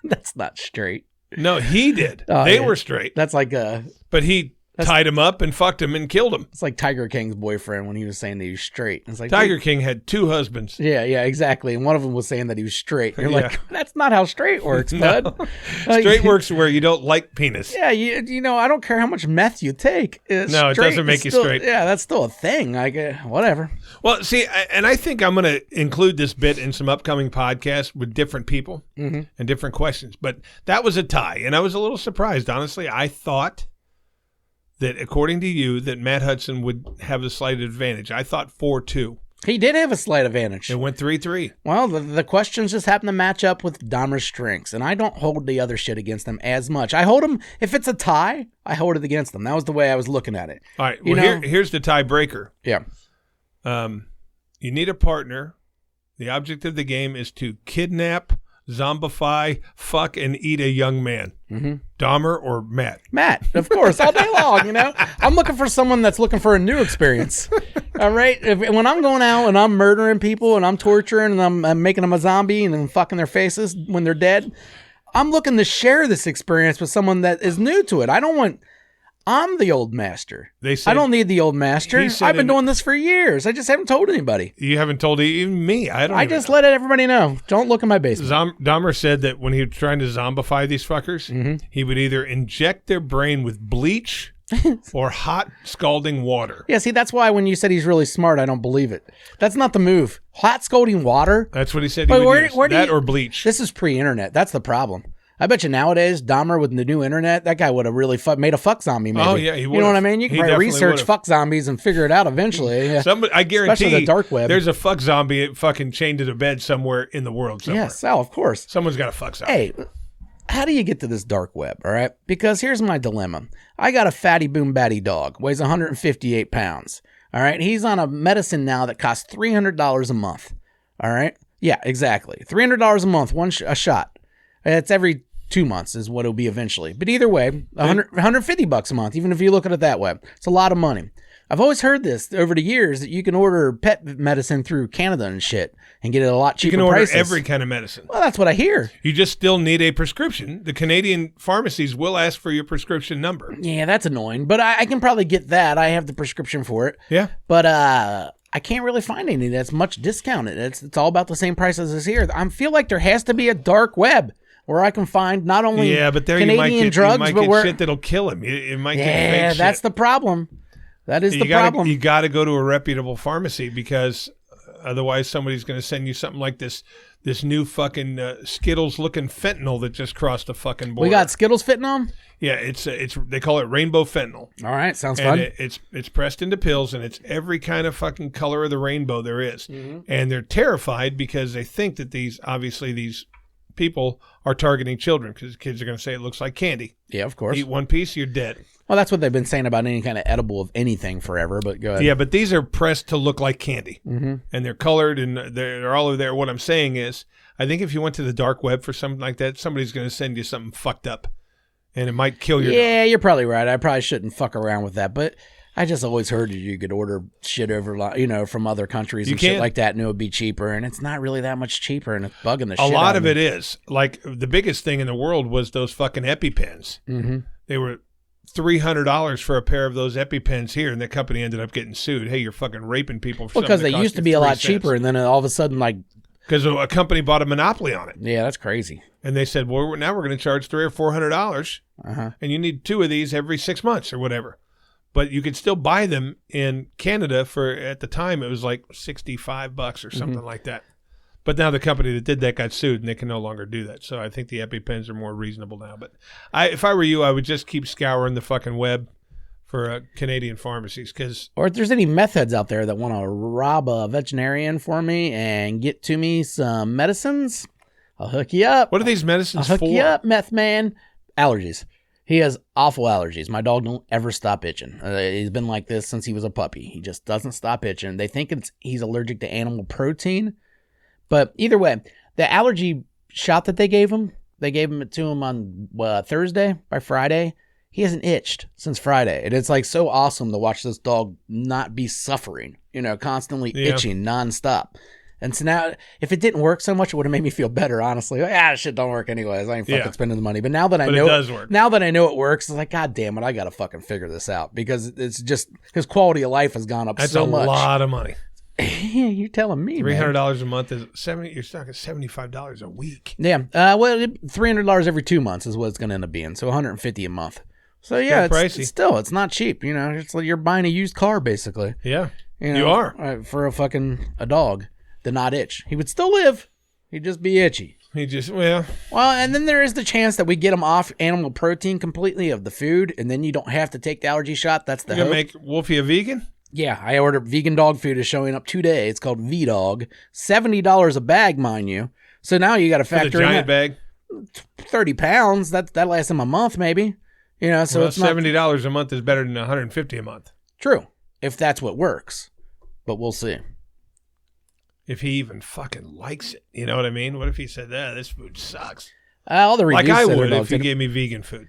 That's not straight. No, he did. Oh, they yeah. were straight. That's like But he tied him up and fucked him and killed him. it's like Tiger King's boyfriend when he was saying that he was straight. It's like Tiger King had 2 husbands. Yeah, exactly. And one of them was saying that he was straight. You're like, that's not how straight works, bud. Like, Straight works where you don't like penis. Yeah, you know, I don't care how much meth you take. No, it doesn't make you straight. Yeah, that's still a thing. Like, whatever. Well, see, and I think I'm going to include this bit in some upcoming podcasts with different people and different questions. But that was a tie, and I was a little surprised, honestly. I thought that, according to you, that Matt Hudson would have a slight advantage. I thought 4-2. He did have a slight advantage. It went 3-3. Well, the questions just happen to match up with Dahmer's strengths, and I don't hold the other shit against him as much. I hold him, if it's a tie, I hold it against him. That was the way I was looking at it. All right, well, here's the tiebreaker. Yeah. You need a partner. The object of the game is to kidnap, zombify, fuck, and eat a young man. Dahmer or Matt? Matt, of course, all day long, you know. I'm looking for someone that's looking for a new experience. All right? When I'm going out and I'm murdering people and I'm torturing and I'm making them a zombie and I'm fucking their faces when they're dead, I'm looking to share this experience with someone that is new to it. I'm the old master. I don't need the old master. I've been doing this for years. I just haven't told anybody. You haven't told even me. I just let everybody know. Don't look in my basement. Dahmer said that when he was trying to zombify these fuckers, he would either inject their brain with bleach or hot scalding water. Yeah, see, that's why when you said he's really smart, I don't believe it. That's not the move. Hot scalding water? That's what he said he would use. That or bleach. This is pre-internet. That's the problem. I bet you nowadays, Dahmer with the new internet, that guy would have really made a fuck zombie maybe. Oh, yeah, he would. You know what I mean? You can probably research would've. Fuck zombies and figure it out eventually. Yeah. I guarantee Especially the dark web. There's a fuck zombie fucking chained to the bed somewhere in the world somewhere. Yes, of course. Someone's got a fuck zombie. Hey, how do you get to this dark web, all right? Because here's my dilemma. I got a fatty boom batty dog, weighs 158 pounds, all right? He's on a medicine now that costs $300 a month, all right? Yeah, exactly. $300 a month, a shot. It's every 2 months is what it'll be eventually. But either way, $150 a month, even if you look at it that way. It's a lot of money. I've always heard this over the years that you can order pet medicine through Canada and shit and get it a lot cheaper You can order prices. every kind of medicine. Well, that's what I hear. You just still need a prescription. The Canadian pharmacies will ask for your prescription number. Yeah, that's annoying. But I can probably get that. I have the prescription for it. Yeah. But I can't really find any that's much discounted. It's all about the same price as this here. I feel like there has to be a dark web where I can find not only but there Canadian drugs, you might but get shit that'll kill him. You might get fake shit. That's the problem. That is the problem. You got to go to a reputable pharmacy because otherwise somebody's going to send you something like this new fucking Skittles-looking fentanyl that just crossed the fucking border. We got Skittles fentanyl? Yeah, it's they call it rainbow fentanyl. All right, sounds and fun. It's pressed into pills, and it's every kind of fucking color of the rainbow there is. Mm-hmm. And they're terrified because they think that these people are targeting children because kids are going to say it looks like candy. Yeah, of course. Eat one piece, you're dead. Well, that's what they've been saying about any kind of edible of anything forever, but go ahead. Yeah, but these are pressed to look like candy. Mm-hmm. And they're colored, and they're all over there. What I'm saying is, I think if you went to the dark web for something like that, somebody's going to send you something fucked up, and it might kill your Yeah, you're probably right. I probably shouldn't fuck around with that, but I just always heard that you could order shit over, from other countries and shit like that, and it would be cheaper, and it's not really that much cheaper, and it's bugging the shit out of me. A lot of it is. Like, the biggest thing in the world was those fucking EpiPens. Mm-hmm. They were $300 for a pair of those EpiPens here, and the company ended up getting sued. Hey, you're fucking raping people for something because they that cost used to you be a 3 lot cents. cheaper, and then all of a sudden, like... Because a company bought a monopoly on it. Yeah, that's crazy. And they said, well, now we're going to charge $300 or $400, and you need 2 of these every 6 months or whatever. But you could still buy them in Canada for, at the time, it was like $65 or something like that. But now the company that did that got sued, and they can no longer do that. So I think the EpiPens are more reasonable now. But if I were you, I would just keep scouring the fucking web for Canadian pharmacies. Or if there's any meth heads out there that want to rob a veterinarian for me and get to me some medicines, I'll hook you up. What are these medicines I'll for? hook you up, meth man. Allergies. He has awful allergies. My dog don't ever stop itching. He's been like this since he was a puppy. He just doesn't stop itching. They think he's allergic to animal protein. But either way, the allergy shot that they gave him it to him on Thursday. By Friday, he hasn't itched since Friday. And it's like so awesome to watch this dog not be suffering, constantly itching nonstop. And so now, if it didn't work so much, it would have made me feel better, honestly. Like, shit don't work anyways. I ain't fucking spending the money. But now that I know it does work. Now that I know it works, it's like, God damn it, I got to fucking figure this out. Because it's just, his quality of life has gone up so much. That's a lot of money. You're telling me, man. $300 a month is you're talking $75 a week. Yeah. $300 every 2 months is what it's going to end up being. So $150 a month. So yeah, it's not cheap. It's like you're buying a used car basically. Yeah, you are for a dog to not itch. He would still live. He'd just be itchy. Well, and then there is the chance that we get him off animal protein completely of the food, and then you don't have to take the allergy shot. That's the hope. You gonna make Wolfie a vegan? Yeah, I ordered vegan dog food. Is showing up today. It's called V-Dog. $70 a bag, mind you. So now you got to factor in giant bag. 30 pounds. That lasts him a month, maybe. So it's $70 a month is better than $150 a month. True, if that's what works. But we'll see. If he even fucking likes it, you know what I mean? What if he said, this food sucks? All the reviews like I said would it if he gave me vegan food.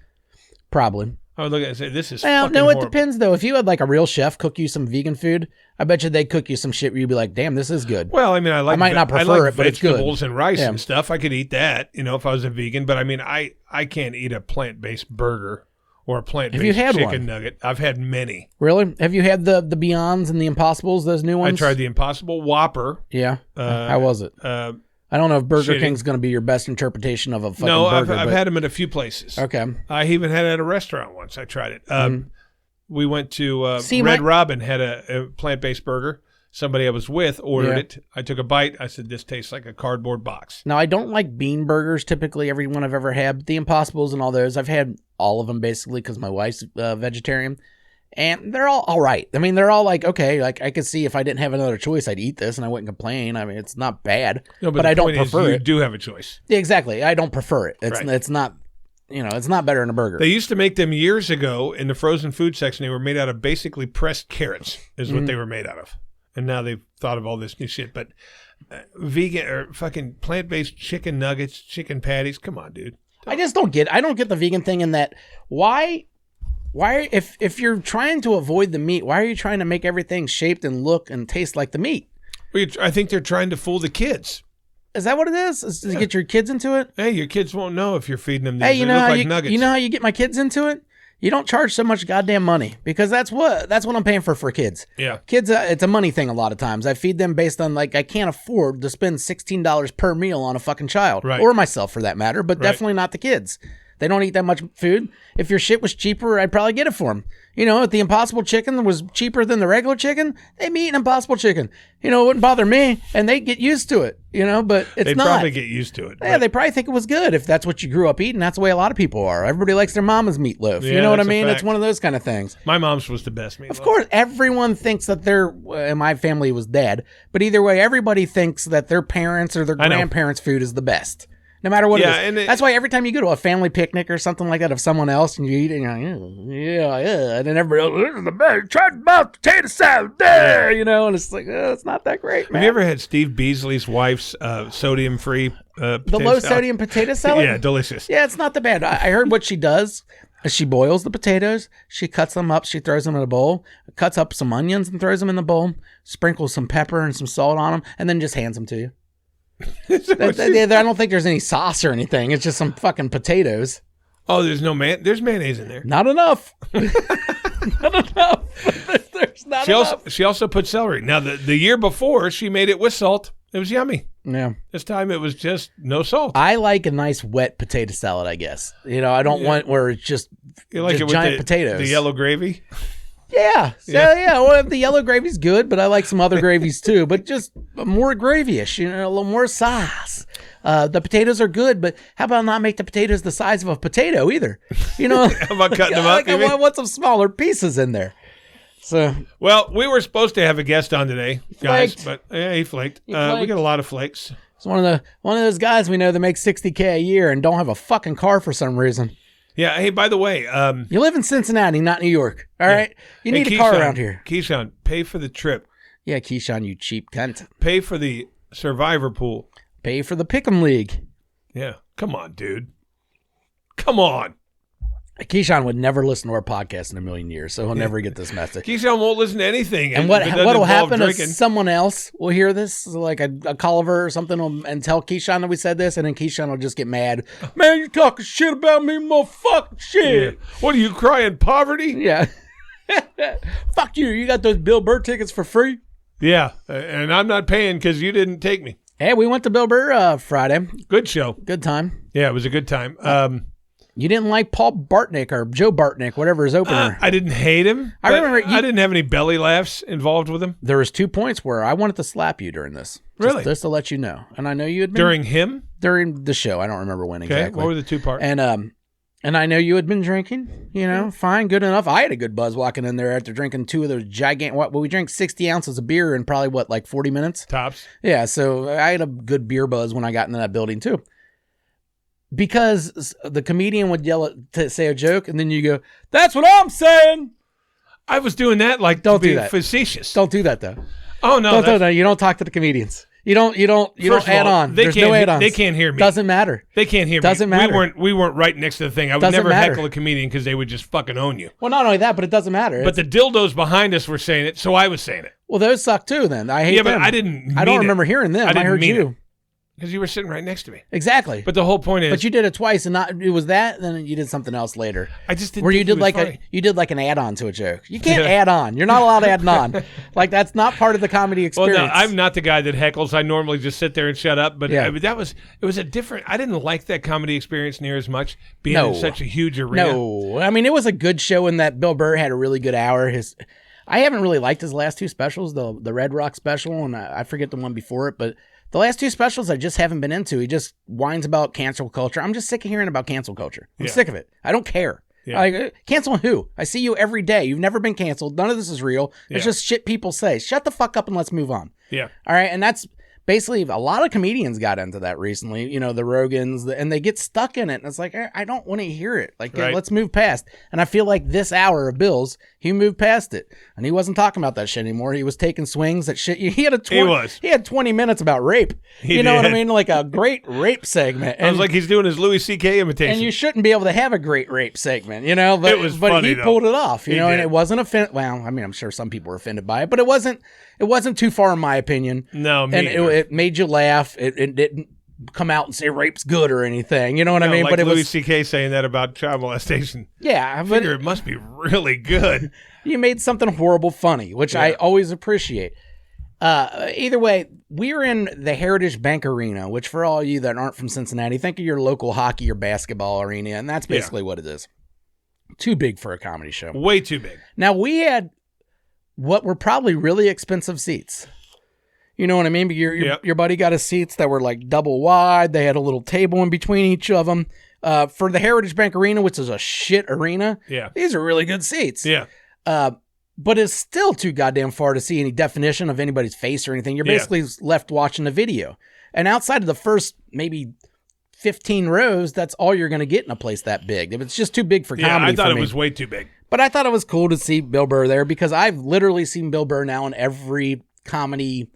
Probably. I would look at it and say, this is fucking horrible. It depends, though. If you had like a real chef cook you some vegan food, I bet you they'd cook you some shit where you'd be like, damn, this is good. Well, I mean, I might not prefer it, but it's good. Vegetables and rice and stuff. I could eat that, if I was a vegan. But I mean, I can't eat a plant-based burger or a plant-based chicken nugget. I've had many. Really? Have you had the Beyonds and the Impossibles, those new ones? I tried the Impossible Whopper. Yeah. How was it? I don't know if Burger King's going to be your best interpretation of a fucking burger. No, I've had them at a few places. Okay. I even had it at a restaurant once. I tried it. We went to Red Robin had a plant-based burger. Somebody I was with ordered it. I took a bite. I said, this tastes like a cardboard box. Now, I don't like bean burgers, typically, every one I've ever had. The Impossibles and all those, I've had all of them, basically, because my wife's vegetarian. And they're all right. I mean, they're all like, okay, like I could see if I didn't have another choice, I'd eat this and I wouldn't complain. I mean, it's not bad, no, but I don't prefer it. You do have a choice. Yeah, exactly. I don't prefer it. It's not, it's not better than a burger. They used to make them years ago in the frozen food section. They were made out of basically pressed carrots is what they were made out of. And now they've thought of all this new shit. But vegan or fucking plant-based chicken nuggets, chicken patties, come on, dude. I don't get the vegan thing in that. Why if you're trying to avoid the meat, why are you trying to make everything shaped and look and taste like the meat? I think they're trying to fool the kids. Is that what it is? Is to get your kids into it? Hey, your kids won't know if you're feeding them these. Hey, you know how nuggets. You know how you get my kids into it? You don't charge so much goddamn money, because that's what I'm paying for kids. Yeah. Kids, it's a money thing a lot of times. I feed them based on, like, I can't afford to spend $16 per meal on a fucking child. Right. Or myself for that matter, but definitely not the kids. They don't eat that much food. If your shit was cheaper, I'd probably get it for them. You know, if the Impossible Chicken was cheaper than the regular chicken, they'd be eating Impossible Chicken. You know, it wouldn't bother me, and they'd get used to it, you know, but it's They'd not. They'd probably get used to it. Yeah, they probably think it was good if that's what you grew up eating. That's the way a lot of people are. Everybody likes their mama's meatloaf. Yeah, You know what I that's a mean? fact. It's one of those kind of things. My mom's was the best meatloaf. Of course, everyone thinks that and my family was dead, but either way, everybody thinks that their parents or their grandparents' food is the best. No matter what it is. That's why every time you go to a family picnic or something like that of someone else and you eat it, you're like, yeah. And then everybody else, this is the best. Try the potato salad there, you know, and it's like, it's not that great, man. Have you ever had Steve Beasley's wife's sodium-free the low-sodium potato salad? Yeah, delicious. Yeah, it's not that bad. I heard what she does is she boils the potatoes, she cuts them up, she throws them in a bowl, cuts up some onions and throws them in the bowl, sprinkles some pepper and some salt on them, and then just hands them to you. I don't think there's any sauce or anything. It's just some fucking potatoes. Oh, there's mayonnaise in there. Not enough. Not enough. There's not enough. She also put celery. Now, the year before, she made it with salt. It was yummy. Yeah. This time, it was just no salt. I like a nice wet potato salad, I guess. You know, I don't want where it's just, you like just it giant with potatoes. The yellow gravy? Yeah. Well, the yellow gravy's good, but I like some other gravies too. But just more gravy-ish, you know, a little more sauce. The potatoes are good, but how about not make the potatoes the size of a potato either? You know, how about cutting them up? I want some smaller pieces in there. So, well, we were supposed to have a guest on today, guys, flaked. but he flaked. We got a lot of flakes. It's one of those guys we know that makes $60K a year and don't have a fucking car for some reason. Yeah. Hey, by the way, you live in Cincinnati, not New York. All right, you need a car around here. Keyshawn, pay for the trip. Yeah, Keyshawn, you cheap cunt. Pay for the Survivor pool. Pay for the Pick'em League. Yeah, come on, dude. Come on. Keyshawn would never listen to our podcast in a million years, so he'll never get this message. Keyshawn won't listen to anything. And what will happen is someone else will hear this, like a Culliver or something, and tell Keyshawn that we said this, and then Keyshawn will just get mad. Man, you talking shit about me, motherfucking shit. Yeah. What are you crying, poverty? Yeah. Fuck you. You got those Bill Burr tickets for free? Yeah, and I'm not paying because you didn't take me. Hey, we went to Bill Burr Friday. Good show. Good time. Yeah, it was a good time. You didn't like Paul Bartnick or Joe Bartnick, whatever his opener. I didn't hate him. I remember I didn't have any belly laughs involved with him. There was 2 points where I wanted to slap you during this. Really? Just to let you know. And I know you had been during him? During the show. I don't remember when exactly. What were the 2 parts? And I know you had been drinking, you know, fine, good enough. I had a good buzz walking in there after drinking 2 of those gigantic, we drank 60 ounces of beer in probably, like 40 minutes? Tops. Yeah, so I had a good beer buzz when I got into that building, too. Because the comedian would say a joke, and then you go, "That's what I'm saying." I was doing that like don't to be do that. Facetious. Don't do that though. Oh no, no! You don't talk to the comedians. You don't add on. There's no add-ons. They can't hear me. Doesn't matter. They can't hear me. Doesn't matter. We weren't right next to the thing. I would never heckle a comedian because they would just fucking own you. Well, not only that, but it doesn't matter. But the dildos behind us were saying it, so I was saying it. Well, those suck too. Then I hate them. Yeah, but I didn't. I don't remember hearing them. I heard you. Because you were sitting right next to me. Exactly. But the whole point is... But you did it twice, and it was that, then you did something else later. I just didn't where think you did funny. You did like an add-on to a joke. You can't add on. You're not allowed to add on. Like, that's not part of the comedy experience. Well, no, I'm not the guy that heckles. I normally just sit there and shut up. But it was a different... I didn't like that comedy experience near as much, being in such a huge arena. No. I mean, it was a good show in that Bill Burr had a really good hour. I haven't really liked his last 2 specials, the Red Rock special, and I forget the one before it, but... The last 2 specials I just haven't been into. He just whines about cancel culture. I'm just sick of hearing about cancel culture. I'm sick of it. I don't care. Yeah. Cancel who? I see you every day. You've never been canceled. None of this is real. It's just shit people say. Shut the fuck up and let's move on. Yeah. All right. And that's basically a lot of comedians got into that recently, you know, the Rogans, and they get stuck in it. And it's like, I don't want to hear it. Like, let's move past. And I feel like this hour of Bill's, he moved past it. And he wasn't talking about that shit anymore. He was taking swings at shit. He had 20 minutes about rape. You know what I mean? Like a great rape segment. And, I was like, he's doing his Louis C.K. imitation. and you shouldn't be able to have a great rape segment, you know? But, It was funny, he though. pulled it off, you know, did. and it wasn't well, I mean, I'm sure some people were offended by it, but it wasn't too far in my opinion. No, me And either. it made you laugh. It didn't come out and say rape's good or anything. You know what I mean? Like But it Louis was, C.K. saying that about child molestation. yeah, I but figure it must be really good. you made something horrible funny, which I always appreciate. Either way, we're in the Heritage Bank Arena, which for all you that aren't from Cincinnati, think of your local hockey or basketball arena, and that's basically what it is. Too big for a comedy show. Way too big. Now, we had what were probably really expensive seats. You know what I mean? But your buddy got his seats that were like double wide. They had a little table in between each of them. For the Heritage Bank Arena, which is a shit arena, these are really good seats. Yeah. But it's still too goddamn far to see any definition of anybody's face or anything. You're basically left watching the video. And outside of the first maybe 15 rows, that's all you're going to get in a place that big. If it's just too big for comedy, I thought for it me. was way too big. But I thought it was cool to see Bill Burr there because I've literally seen Bill Burr now in every comedy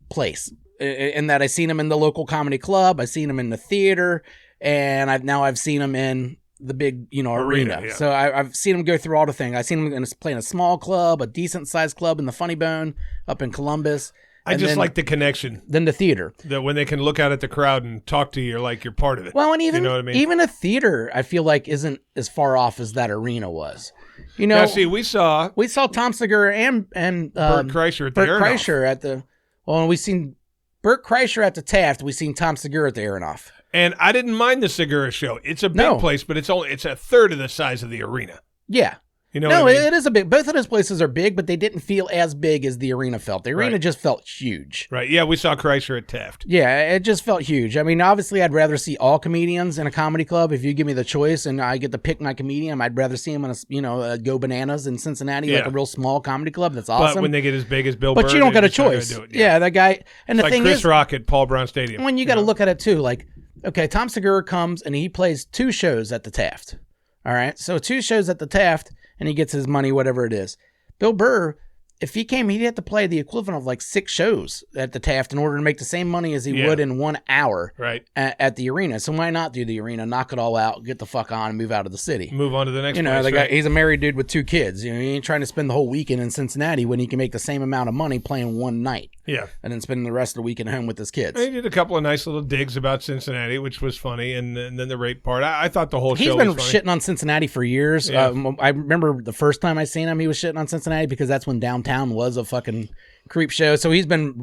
place. In that I've seen him in the local comedy club, I've seen him in the theater, and I've seen him in the big, arena. Yeah. So I've seen him go through all the things. I've seen him play in a small club, a decent sized club in the Funny Bone up in Columbus. I just like the connection. Then the theater. That when they can look out at the crowd and talk to you like you're part of it. Well, and even, you know what I mean? even a theater, I feel like isn't as far off as that arena was. You know, Now, see, we saw Tom Segura and Bert Kreischer at the Bert Aronoff. Kreischer at the. Well, we seen Bert Kreischer at the Taft. We seen Tom Segura at the Aronoff. And I didn't mind the Segura show. It's a big place, but it's a third of the size of the arena. Yeah. You know No, what I mean? it is a big. Both of those places are big, but they didn't feel as big as the arena felt. The arena just felt huge. Right. Yeah, we saw Kreischer at Taft. Yeah, it just felt huge. I mean, obviously, I'd rather see all comedians in a comedy club. If you give me the choice and I get to pick my comedian, I'd rather see him in a Go Bananas in Cincinnati, like a real small comedy club. That's awesome. But when they get as big as Bill Burr, but you don't they're get a just not gonna choice. do it. Yeah, that guy. And It's the like thing Chris is, Rock at Paul Brown Stadium. when you got to look at it too, like, okay, Tom Segura comes and he plays 2 shows at the Taft. All right, so 2 shows at the Taft, and he gets his money, whatever it is. Bill Burr, if he came, he'd have to play the equivalent of like 6 shows at the Taft in order to make the same money as he would in 1 hour at the arena. So why not do the arena, knock it all out, get the fuck on, and move out of the city? Move on to the next You know, place, the guy, right? he's a married dude with 2 kids. You know, he ain't trying to spend the whole weekend in Cincinnati when he can make the same amount of money playing one night. Yeah. And then spending the rest of the weekend home with his kids. He did a couple of nice little digs about Cincinnati, which was funny, and then the rape part. I thought the whole He's show been was funny. shitting on Cincinnati for years. Yeah. I remember the first time I seen him, he was shitting on Cincinnati because that's when downtown was a fucking creep show. So he's been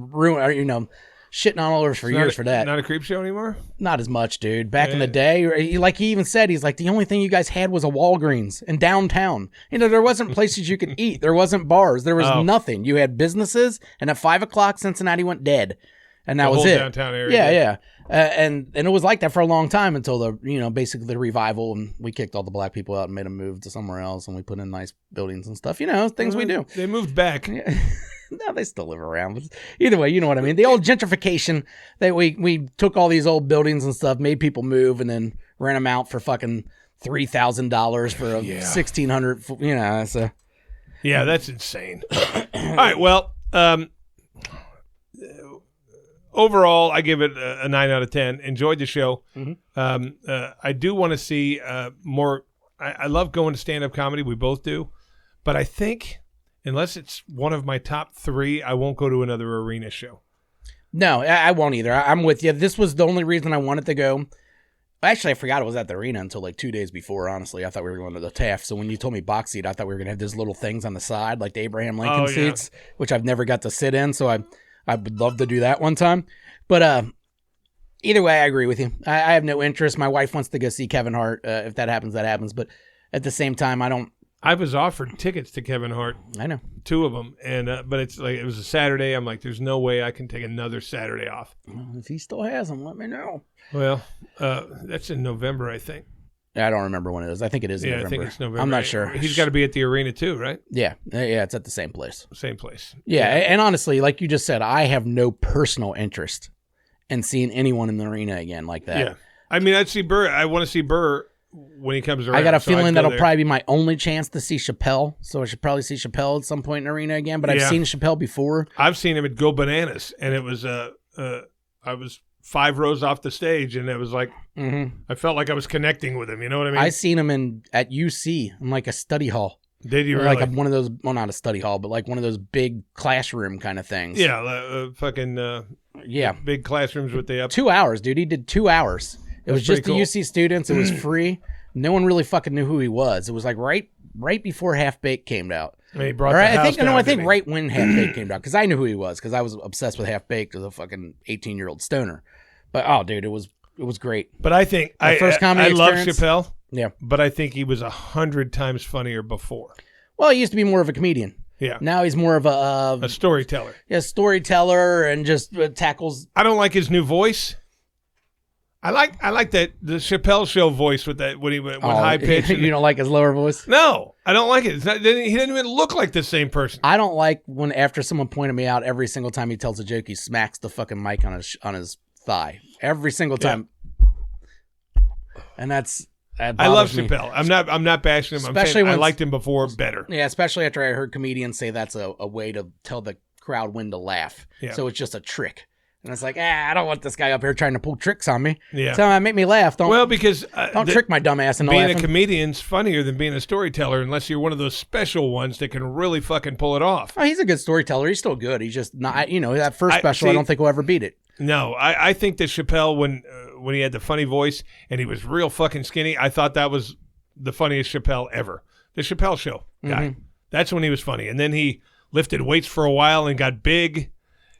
shitting all over us for years for that. Not a creep show anymore? Not as much, dude. Back in the day, he even said, he's like, the only thing you guys had was a Walgreens in downtown. There wasn't places you could eat. There wasn't bars. There was nothing. You had businesses, and at 5 o'clock, Cincinnati went dead. And that The was whole it. downtown area. Yeah. And it was like that for a long time until basically the revival, and we kicked all the black people out and made them move to somewhere else, and we put in nice buildings and stuff. Things we do. They moved back. No, they still live around. But either way, you know what I mean. The old gentrification that we took all these old buildings and stuff, made people move, and then rent them out for fucking $3,000 for a 1,600. So Yeah, that's insane. All right, well, overall, I give it a 9 out of 10. Enjoyed the show. I do want to see more. I love going to stand-up comedy. We both do. But I think, unless it's one of my top 3, I won't go to another arena show. No, I won't either. I'm with you. This was the only reason I wanted to go. Actually, I forgot it was at the arena until like 2 days before, honestly. I thought we were going to the Taft. So when you told me box seat, I thought we were going to have those little things on the side, like the Abraham Lincoln seats, which I've never got to sit in. So I would love to do that one time. But either way, I agree with you. I have no interest. My wife wants to go see Kevin Hart. If that happens, that happens. But at the same time, I don't. I was offered tickets to Kevin Hart. I know. 2 of them. But it's like, it was a Saturday. I'm like, there's no way I can take another Saturday off. Well, if he still has them, let me know. Well, that's in November, I think. I don't remember when it is. I think it is in November. I think it's November. I'm not sure. He's got to be at the arena too, right? Yeah, it's at the same place. Same place. Yeah, and honestly, like you just said, I have no personal interest in seeing anyone in the arena again like that. Yeah. I mean, I'd see Burr. I want to see Burr when he comes around. I got a so feeling I'd go that'll there. probably be my only chance to see Chappelle. So I should probably see Chappelle at some point in the arena again. But I've Yeah. seen Chappelle before. I've seen him at Go Bananas, and it was I was 5 rows off the stage, and it was like I felt like I was connecting with him. You know what I mean? I seen him at UC in like a study hall. Did you Or really? like one of those, well, not a study hall, but like one of those big classroom kind of things. Yeah, fucking Yeah. big classrooms with the up. 2 hours, dude. He did 2 hours. It was just pretty the cool. UC students. It was free. No one really fucking knew who he was. It was like right before Half Baked came out. And he brought Or the I house think down, no, I didn't think he? right when Half Baked came out, because I knew who he was, because I was obsessed with Half Baked as a fucking 18-year-old stoner. But oh, dude, it was great. But I think My first comedy I love experience? Chappelle. Yeah. But I think he was 100 times funnier before. Well, he used to be more of a comedian. Yeah. Now he's more of A storyteller. storyteller and just tackles. I don't like his new voice. I like that the Chappelle Show voice with that when he went high pitch. You don't like his lower voice? No, I don't like it. It's not, he doesn't even look like the same person. I don't like when after someone pointed me out every single time he tells a joke, he smacks the fucking mic on his thigh every single time. And that I love bothers me. Chappelle. I'm not bashing him. Especially I'm saying I when- liked him before better. Yeah, especially after I heard comedians say that's a way to tell the crowd when to laugh. Yeah. So it's just a trick. And it's like, I don't want this guy up here trying to pull tricks on me. Yeah. So make me laugh. Don't Well, because don't trick my dumb ass into being laughing. a comedian's funnier than being a storyteller unless you're one of those special ones that can really fucking pull it off. Oh, he's a good storyteller. He's still good. He's just not, that first I- special, see- I don't think will ever beat it. No, I think that Chappelle, when he had the funny voice and he was real fucking skinny, I thought that was the funniest Chappelle ever. The Chappelle Show guy. That's when he was funny. And then he lifted weights for a while and got big,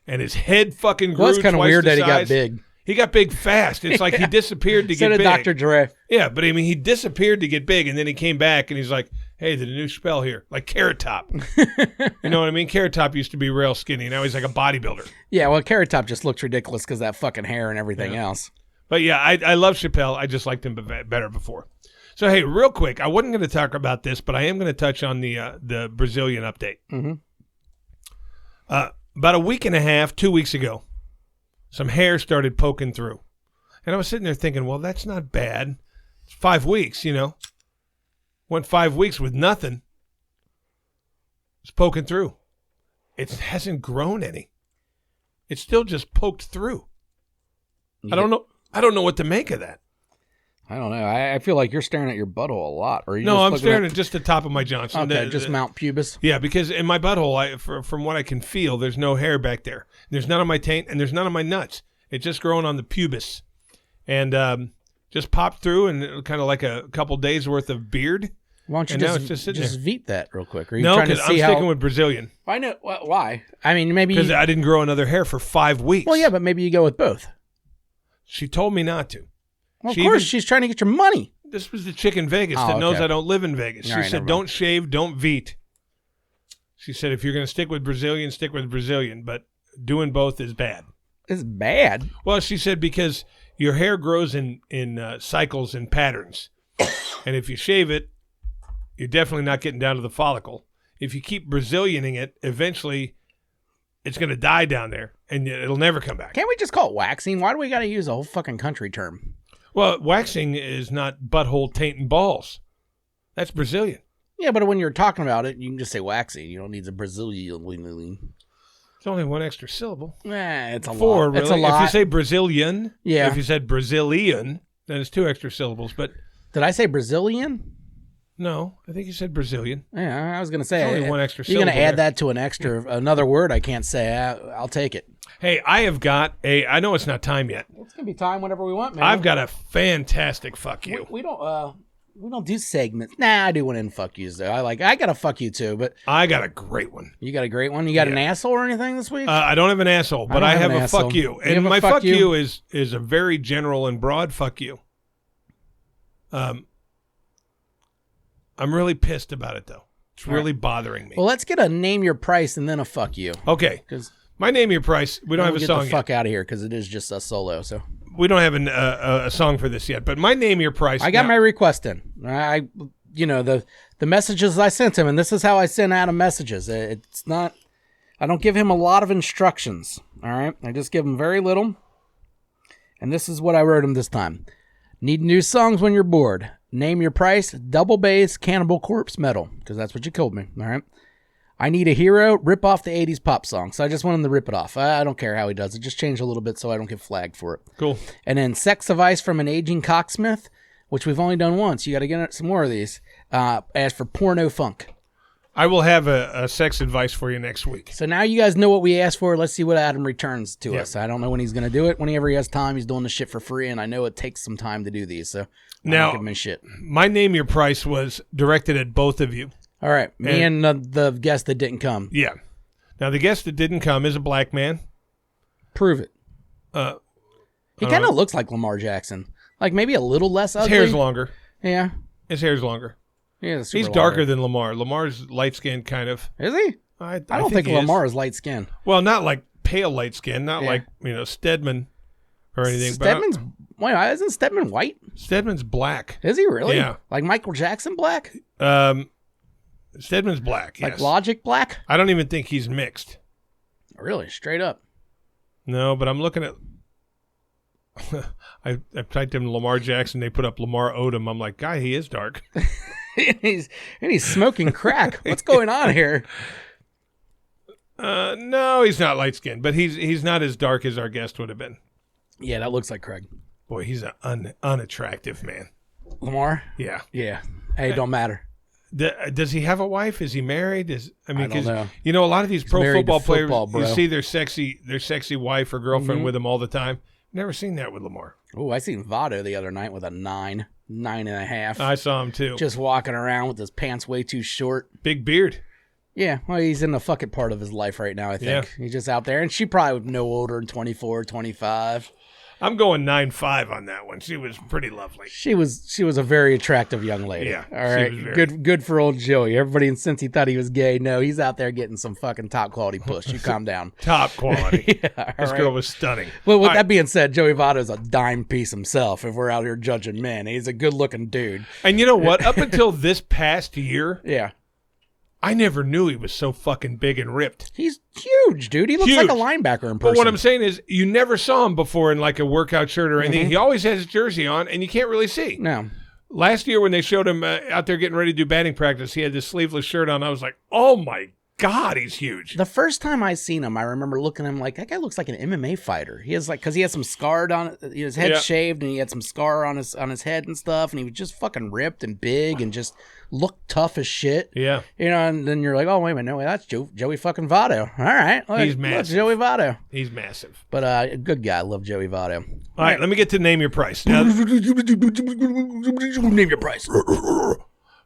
and his head fucking grew. Well, it's kind of twice weird the that he got size. big. He got big fast. It's like he disappeared to So get did big. Dr. Giraffe. Yeah, but I mean, he disappeared to get big, and then he came back, and he's like, hey, there's a new Chappelle here. Like Carrot Top. You know what I mean? Carrot Top used to be real skinny. Now he's like a bodybuilder. Yeah, well, Carrot Top just looks ridiculous because that fucking hair and everything else. But yeah, I love Chappelle. I just liked him better before. So, hey, real quick, I wasn't going to talk about this, but I am going to touch on the Brazilian update. About a week and a half, 2 weeks ago, some hair started poking through. And I was sitting there thinking, well, that's not bad. It's 5 weeks, Went 5 weeks with nothing. It's poking through. It hasn't grown any. It's still just poked through. I don't know what to make of that. I don't know. I feel like you're staring at your butthole a lot. Or No, I'm staring at just the top of my Johnson. Okay, just Mount Pubis. Yeah, because in my butthole, from what I can feel, there's no hair back there. There's none on my taint, and there's none on my nuts. It's just growing on the pubis. And just popped through, and kind of like a couple days' worth of beard. Why don't you And now it's just sitting just there. veet that real quick? Are you No, trying to because see I'm how? sticking with Brazilian. I know why. I mean, maybe. Because I didn't grow another hair for 5 weeks. Well, yeah, but maybe you go with both. She told me not to. Well, of She course, even- she's trying to get your money. This was the chick in Vegas Oh, that knows okay. I don't live in Vegas. She All right, said, never don't mind. shave, don't veet. She said, if you're going to stick with Brazilian, stick with Brazilian. But doing both is bad. It's bad. Well, she said because your hair grows in cycles and patterns. And if you shave it, you're definitely not getting down to the follicle. If you keep Brazilianing it, eventually it's going to die down there, and it'll never come back. Can't we just call it waxing? Why do we got to use a whole fucking country term? Well, waxing is not butthole, taint, and balls. That's Brazilian. Yeah, but when you're talking about it, you can just say waxing. You don't need the Brazilian. It's only one extra syllable. It's a Four, lot. really. It's a lot. If you say Brazilian, Yeah. if you said Brazilian, then it's 2 extra syllables. But Did I say Brazilian? no, I think you said Brazilian. Yeah, I was gonna say. It's only one extra You're gonna syllable add there. that to another word I can't say. I'll take it. Hey, I have got I know it's not time yet. It's gonna be time whenever we want, man. I've got a fantastic fuck you. We don't do segments. Nah, I do one in fuck yous though. I got a fuck you too, but I got a great one. you got a great one. You got an asshole or anything this week? I don't have an asshole, but don't I have have an a asshole. fuck you. You And have a my fuck fuck you? you is a very general and broad fuck you. I'm really pissed about it though. It's really bothering me. Well, let's get a name your price and then a fuck you. Okay. Because My name, your price. We don't have a get song the yet. fuck out of here because it is just a solo. So we don't have a song for this yet, but my Name Your Price. I got my request in. The messages I sent him, and this is how I send Adam messages. It's not, I don't give him a lot of instructions. All right. I just give him very little. And this is what I wrote him this time. Need new songs when you're bored. Name your price, double bass, Cannibal Corpse metal. Because that's what you told me. All right. I need a hero, rip off the 80s pop song. So I just want him to rip it off. I don't care how he does it. Just change a little bit so I don't get flagged for it. Cool. And then Sex Advice from an Aging Cocksmith, which we've only done once. You got to get some more of these. As for Porno Funk. I will have a sex advice for you next week. So now you guys know what we asked for. Let's see what Adam returns to us. I don't know when he's going to do it. Whenever he has time, he's doing the shit for free, and I know it takes some time to do these. So now, give him his shit. My Name Your Price was directed at both of you. All right, me and the guest that didn't come. Yeah. Now, the guest that didn't come is a black man. Prove it. He kind of looks like Lamar Jackson. Like maybe a little less ugly. His hair's longer. Yeah. His hair's longer. Yeah, he's darker than Lamar. Lamar's light-skinned kind of. Is he? I don't think Lamar is light-skinned. Well, not like pale light skin, not like, Stedman or anything. Isn't Stedman white? Stedman's black. Is he really? Yeah. Like Michael Jackson black? Stedman's black, yes. Like Logic black? I don't even think he's mixed. Really? Straight up? No, but I'm looking at... I typed in Lamar Jackson. They put up Lamar Odom. I'm like, guy, he is dark. and he's smoking crack. What's going on here? No, he's not light-skinned, but he's not as dark as our guest would have been. Yeah, that looks like Craig. Boy, he's an unattractive man. Lamar? Yeah. Yeah. Hey, it don't matter. Does he have a wife? Is he married? I don't know. A lot of these pro football players, bro. you see their sexy wife or girlfriend with them all the time. Never seen that with Lamar. Oh, I seen Votto the other night with a 9.5. I saw him too. Just walking around with his pants way too short. Big beard. Yeah, well, he's in the fucking part of his life right now, I think. Yeah. He's just out there, and she probably no older than 24, 25. I'm going 9.5 on that one. She was pretty lovely. She was a very attractive young lady. Yeah. All right. Good for old Joey. Everybody in Cincy thought he was gay. No, he's out there getting some fucking top quality push. You calm down. Top quality. Yeah, this girl was stunning. Well, with that being said, Joey Votto's a dime piece himself. If we're out here judging men, he's a good looking dude. And you know what? Up until this past year, yeah, I never knew he was so fucking big and ripped. He's huge, dude. He looks like a linebacker in person. But what I'm saying is, you never saw him before in like a workout shirt or anything. He always has his jersey on, and you can't really see. No. Last year when they showed him out there getting ready to do batting practice, he had this sleeveless shirt on. I was like, oh my God, he's huge. The first time I seen him, I remember looking at him like, that guy looks like an MMA fighter. He has because he had some scarred on his head shaved, and he had some scar on his head and stuff, and he was just fucking ripped and big and just looked tough as shit. Yeah. And then you're like, oh, wait a minute, no, that's Joey fucking Votto. All right. He's massive. That's Joey Votto. He's massive. But a good guy. I love Joey Votto. All right, let me get to Name Your Price. Now, Name Your Price.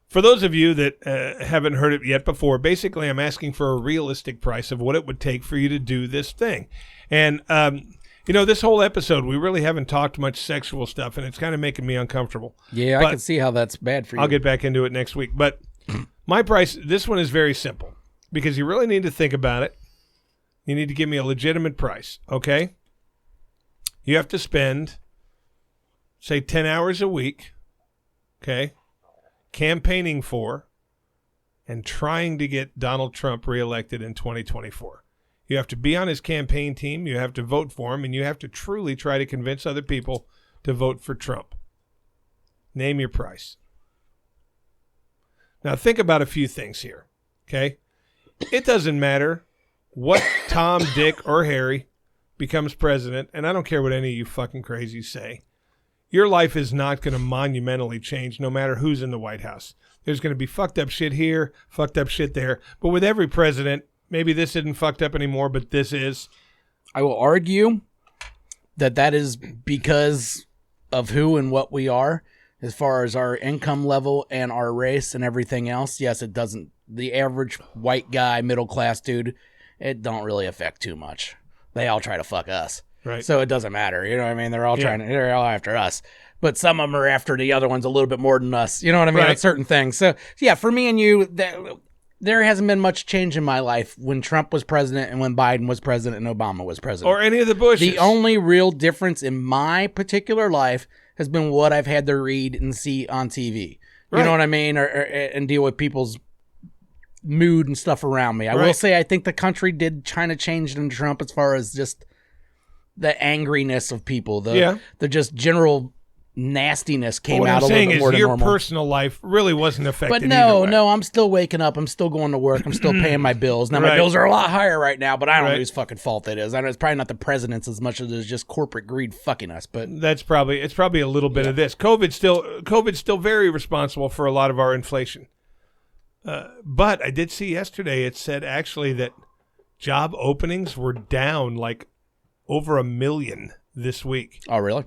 For those of you that haven't heard it yet before, basically I'm asking for a realistic price of what it would take for you to do this thing. And, this whole episode, we really haven't talked much sexual stuff, and it's kind of making me uncomfortable. Yeah, I can see how that's bad for you. I'll get back into it next week. But my price, this one is very simple, because you really need to think about it. You need to give me a legitimate price, okay? You have to spend, say, 10 hours a week, okay, campaigning for and trying to get Donald Trump reelected in 2024. You have to be on his campaign team, you have to vote for him, and you have to truly try to convince other people to vote for Trump. Name your price. Now think about a few things here, okay? It doesn't matter what Tom, Dick, or Harry becomes president, and I don't care what any of you fucking crazies say. Your life is not going to monumentally change no matter who's in the White House. There's going to be fucked up shit here, fucked up shit there. But with every president, maybe this isn't fucked up anymore, but this is. I will argue that is because of who and what we are as far as our income level and our race and everything else. Yes, it doesn't. The average white guy, middle class dude, it don't really affect too much. They all try to fuck us. Right. So it doesn't matter. You know what I mean? They're all they're all after us. But some of them are after the other ones a little bit more than us. You know what I mean? Right. On certain things. So, yeah, for me and you, there hasn't been much change in my life when Trump was president and when Biden was president and Obama was president. Or any of the Bushes. The only real difference in my particular life has been what I've had to read and see on TV. You know what I mean? And deal with people's mood and stuff around me. I will say I think the country did kind of change in Trump as far as just the angriness of people. The just general nastiness came out a little bit more than normal. Your personal life really wasn't affected. But no, I'm still waking up. I'm still going to work. I'm still paying my bills. Now, my bills are a lot higher right now, but I don't know whose fucking fault it is. I know it's probably not the president's as much as it's just corporate greed fucking us. But it's probably a little bit of this. COVID's still very responsible for a lot of our inflation. But I did see yesterday it said actually that job openings were down like over 1 million this week. Oh, really?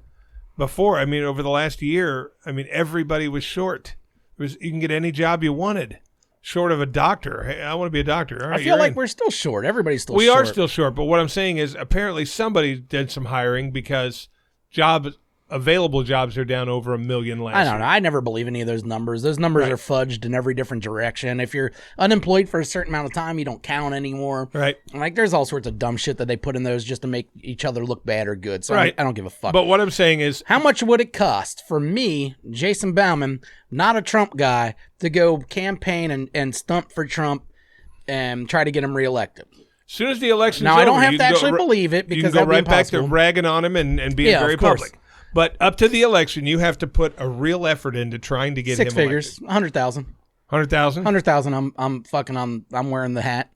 Before, over the last year, everybody was short. You can get any job you wanted, short of a doctor. Hey, I want to be a doctor. All right, I feel like we're still short. Everybody's still short. We are still short, but what I'm saying is apparently somebody did some hiring because available jobs are down over 1 million last year. I don't know. I never believe any of those numbers. Those numbers are fudged in every different direction. If you're unemployed for a certain amount of time, you don't count anymore. Right. Like, there's all sorts of dumb shit that they put in those just to make each other look bad or good. So I don't give a fuck. But what I'm saying is, how much would it cost for me, Jason Bauman, not a Trump guy, to go campaign and stump for Trump and try to get him reelected? As soon as the election's over, over, I don't have to actually believe it because you can go right back to ragging on him and being very public. But up to the election, you have to put a real effort into trying to get him elected. 6 figures, 100,000. 100,000? 100,000. I'm wearing the hat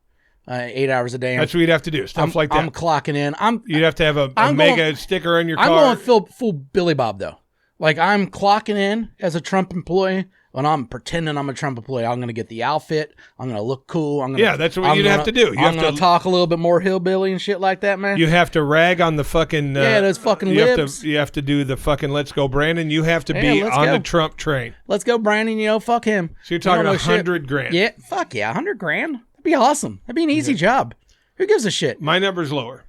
8 hours a day. That's what you'd have to do. Stuff like that. I'm clocking in. You'd have to have a mega sticker on your car. I'm going full Billy Bob, though. Like, I'm clocking in as a Trump employee. When I'm pretending I'm a Trump employee, I'm going to get the outfit. I'm going to look cool. That's what you'd have to do. I'm going to talk a little bit more hillbilly and shit like that, man. You have to rag on the fucking... those fucking libs. You have to do the fucking let's go, Brandon. You have to be on the Trump train. Let's go, Brandon. Fuck him. So you're talking $100,000. Yeah, fuck yeah, $100,000. That'd be awesome. That'd be an easy job. Who gives a shit? My number's lower.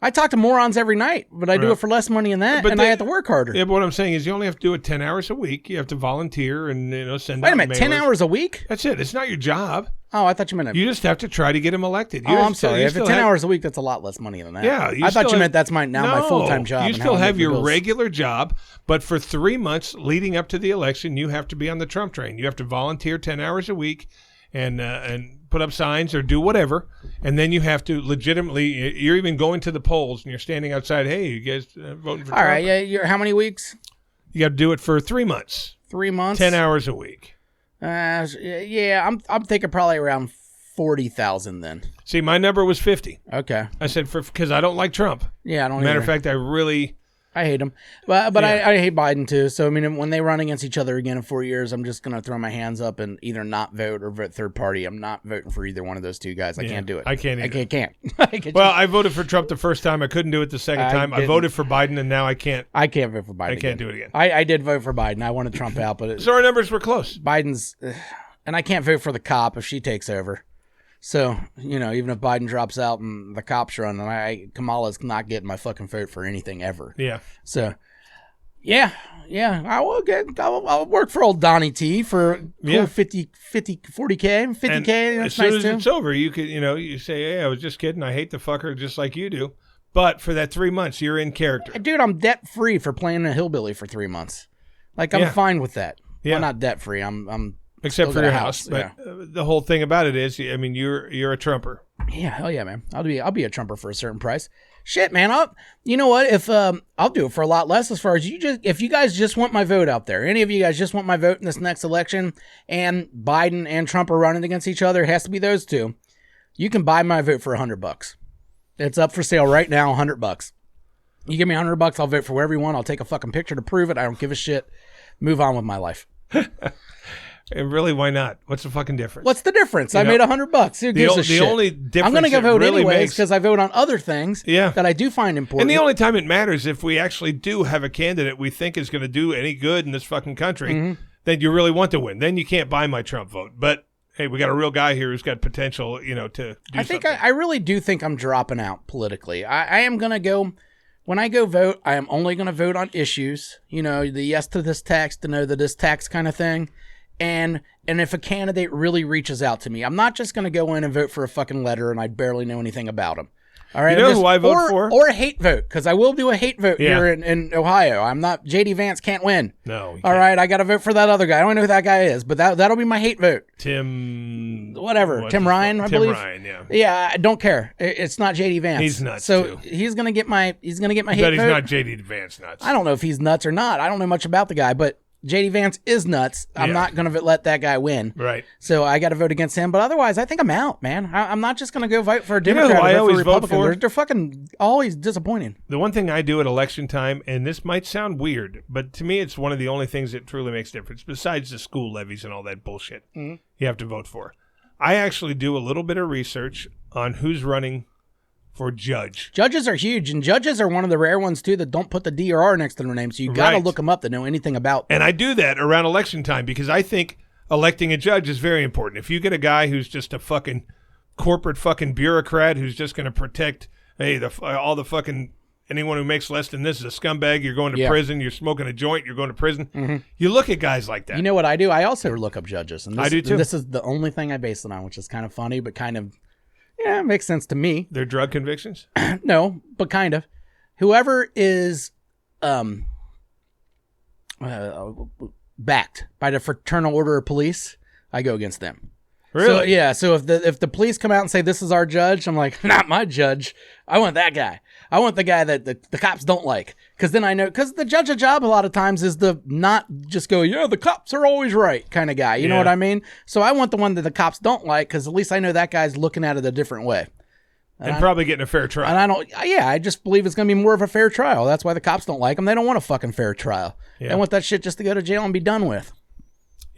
I talk to morons every night, but I do it for less money than that, I have to work harder. Yeah, but what I'm saying is you only have to do it 10 hours a week. You have to volunteer and send out Wait a minute, 10 hours a week? That's it. It's not your job. Oh, I thought you meant... You just have to try to get him elected. I'm sorry. If it's 10 hours a week, that's a lot less money than that. Yeah. I thought you meant that's my full-time job. You still have your regular job, but for 3 months leading up to the election, you have to be on the Trump train. You have to volunteer 10 hours a week and put up signs or do whatever, and then you have to legitimately, you're even going to the polls and you're standing outside, hey, you guys voting for Trump? All right, yeah, how many weeks? You got to do it for 3 months. 3 months? 10 hours a week. I'm thinking probably around 40,000 then. See, my number was 50. Okay. I said because I don't like Trump. Yeah, I don't Matter of fact, I hate him. But I hate Biden too. So, when they run against each other again in 4 years, I'm just going to throw my hands up and either not vote or vote third party. I'm not voting for either one of those two guys. I can't do it. I can't either. I can't. Well, I voted for Trump the first time. I couldn't do it the second time. I voted for Biden, and now I can't. I can't vote for Biden. I can't do it again. I did vote for Biden. I wanted Trump out. But so our numbers were close. Biden's... And I can't vote for the cop if she takes over. So, even if Biden drops out and the cops run, Kamala's not getting my fucking vote for anything ever. Yeah. So... Yeah, I'll work for old Donnie T for cool 40K. 50K. As soon as it's over, you could, you say, hey, I was just kidding. I hate the fucker just like you do. But for that 3 months, you're in character. Dude, I'm debt free for playing a hillbilly for 3 months. Like, I'm fine with that. Yeah. I'm not debt free. I'm except for your house. But the whole thing about it is, you're a Trumper. Yeah, hell yeah, man. I'll be a Trumper for a certain price. Shit, man. You know what? If I'll do it for a lot less. As far as if you guys just want my vote out there, any of you guys just want my vote in this next election, and Biden and Trump are running against each other, it has to be those two. You can buy my vote for $100. It's up for sale right now. $100. You give me $100, I'll vote for wherever you want. I'll take a fucking picture to prove it. I don't give a shit. Move on with my life. And really, why not? What's the fucking difference? What's the difference? I made $100. Who gives a shit? The only difference I'm going to go vote really anyways because I vote on other things that I do find important. And the only time it matters if we actually do have a candidate we think is going to do any good in this fucking country, then you really want to win. Then you can't buy my Trump vote. But hey, we got a real guy here who's got potential, to do something. I really do think I'm dropping out politically. I am going to go. When I go vote, I am only going to vote on issues. The yes to this tax, to no to this tax kind of thing. And if a candidate really reaches out to me, I'm not just going to go in and vote for a fucking letter and I barely know anything about them. All right, you know who I vote for? Or a hate vote, because I will do a hate vote here in Ohio. I'm not, J.D. Vance can't win. No. All right, I got to vote for that other guy. I don't know who that guy is, but that'll be my hate vote. Tim Ryan, I believe. Tim Ryan, yeah. Yeah, I don't care. It's not J.D. Vance. He's nuts, so too. he's gonna get my hate vote. But he's not J.D. Vance nuts. I don't know if he's nuts or not. I don't know much about the guy, but J.D. Vance is nuts. I'm not going to let that guy win. Right. So I got to vote against him. But otherwise, I think I'm out, man. I'm not just going to go vote for a Democrat who I or always for a Republican. vote for? They're fucking always disappointing. The one thing I do at election time, and this might sound weird, but to me it's one of the only things that truly makes a difference, besides the school levies and all that bullshit you have to vote for. I actually do a little bit of research on who's running for judge. Judges are huge, and judges are one of the rare ones, too, that don't put the D or R next to their name, so you got to look them up to know anything about them. And I do that around election time because I think electing a judge is very important. If you get a guy who's just a fucking corporate fucking bureaucrat who's just going to protect, all the fucking, anyone who makes less than this is a scumbag, you're going to prison, you're smoking a joint, you're going to prison. You look at guys like that. You know what I do? I also look up judges. And I do, too. This is the only thing I base it on, which is kind of funny, but kind of, yeah, it makes sense to me. Their drug convictions? No, but kind of. Whoever is backed by the Fraternal Order of Police, I go against them. Really? So if the police come out and say this is our judge, I'm like, not my judge. I want that guy. I want the guy that the cops don't like. Because then I know, because the judge's job a lot of times is the not just go, the cops are always right kind of guy. You know what I mean? So I want the one that the cops don't like, because at least I know that guy's looking at it a different way. And probably getting a fair trial. And I just believe it's going to be more of a fair trial. That's why the cops don't like them. They don't want a fucking fair trial. Yeah. They want that shit just to go to jail and be done with.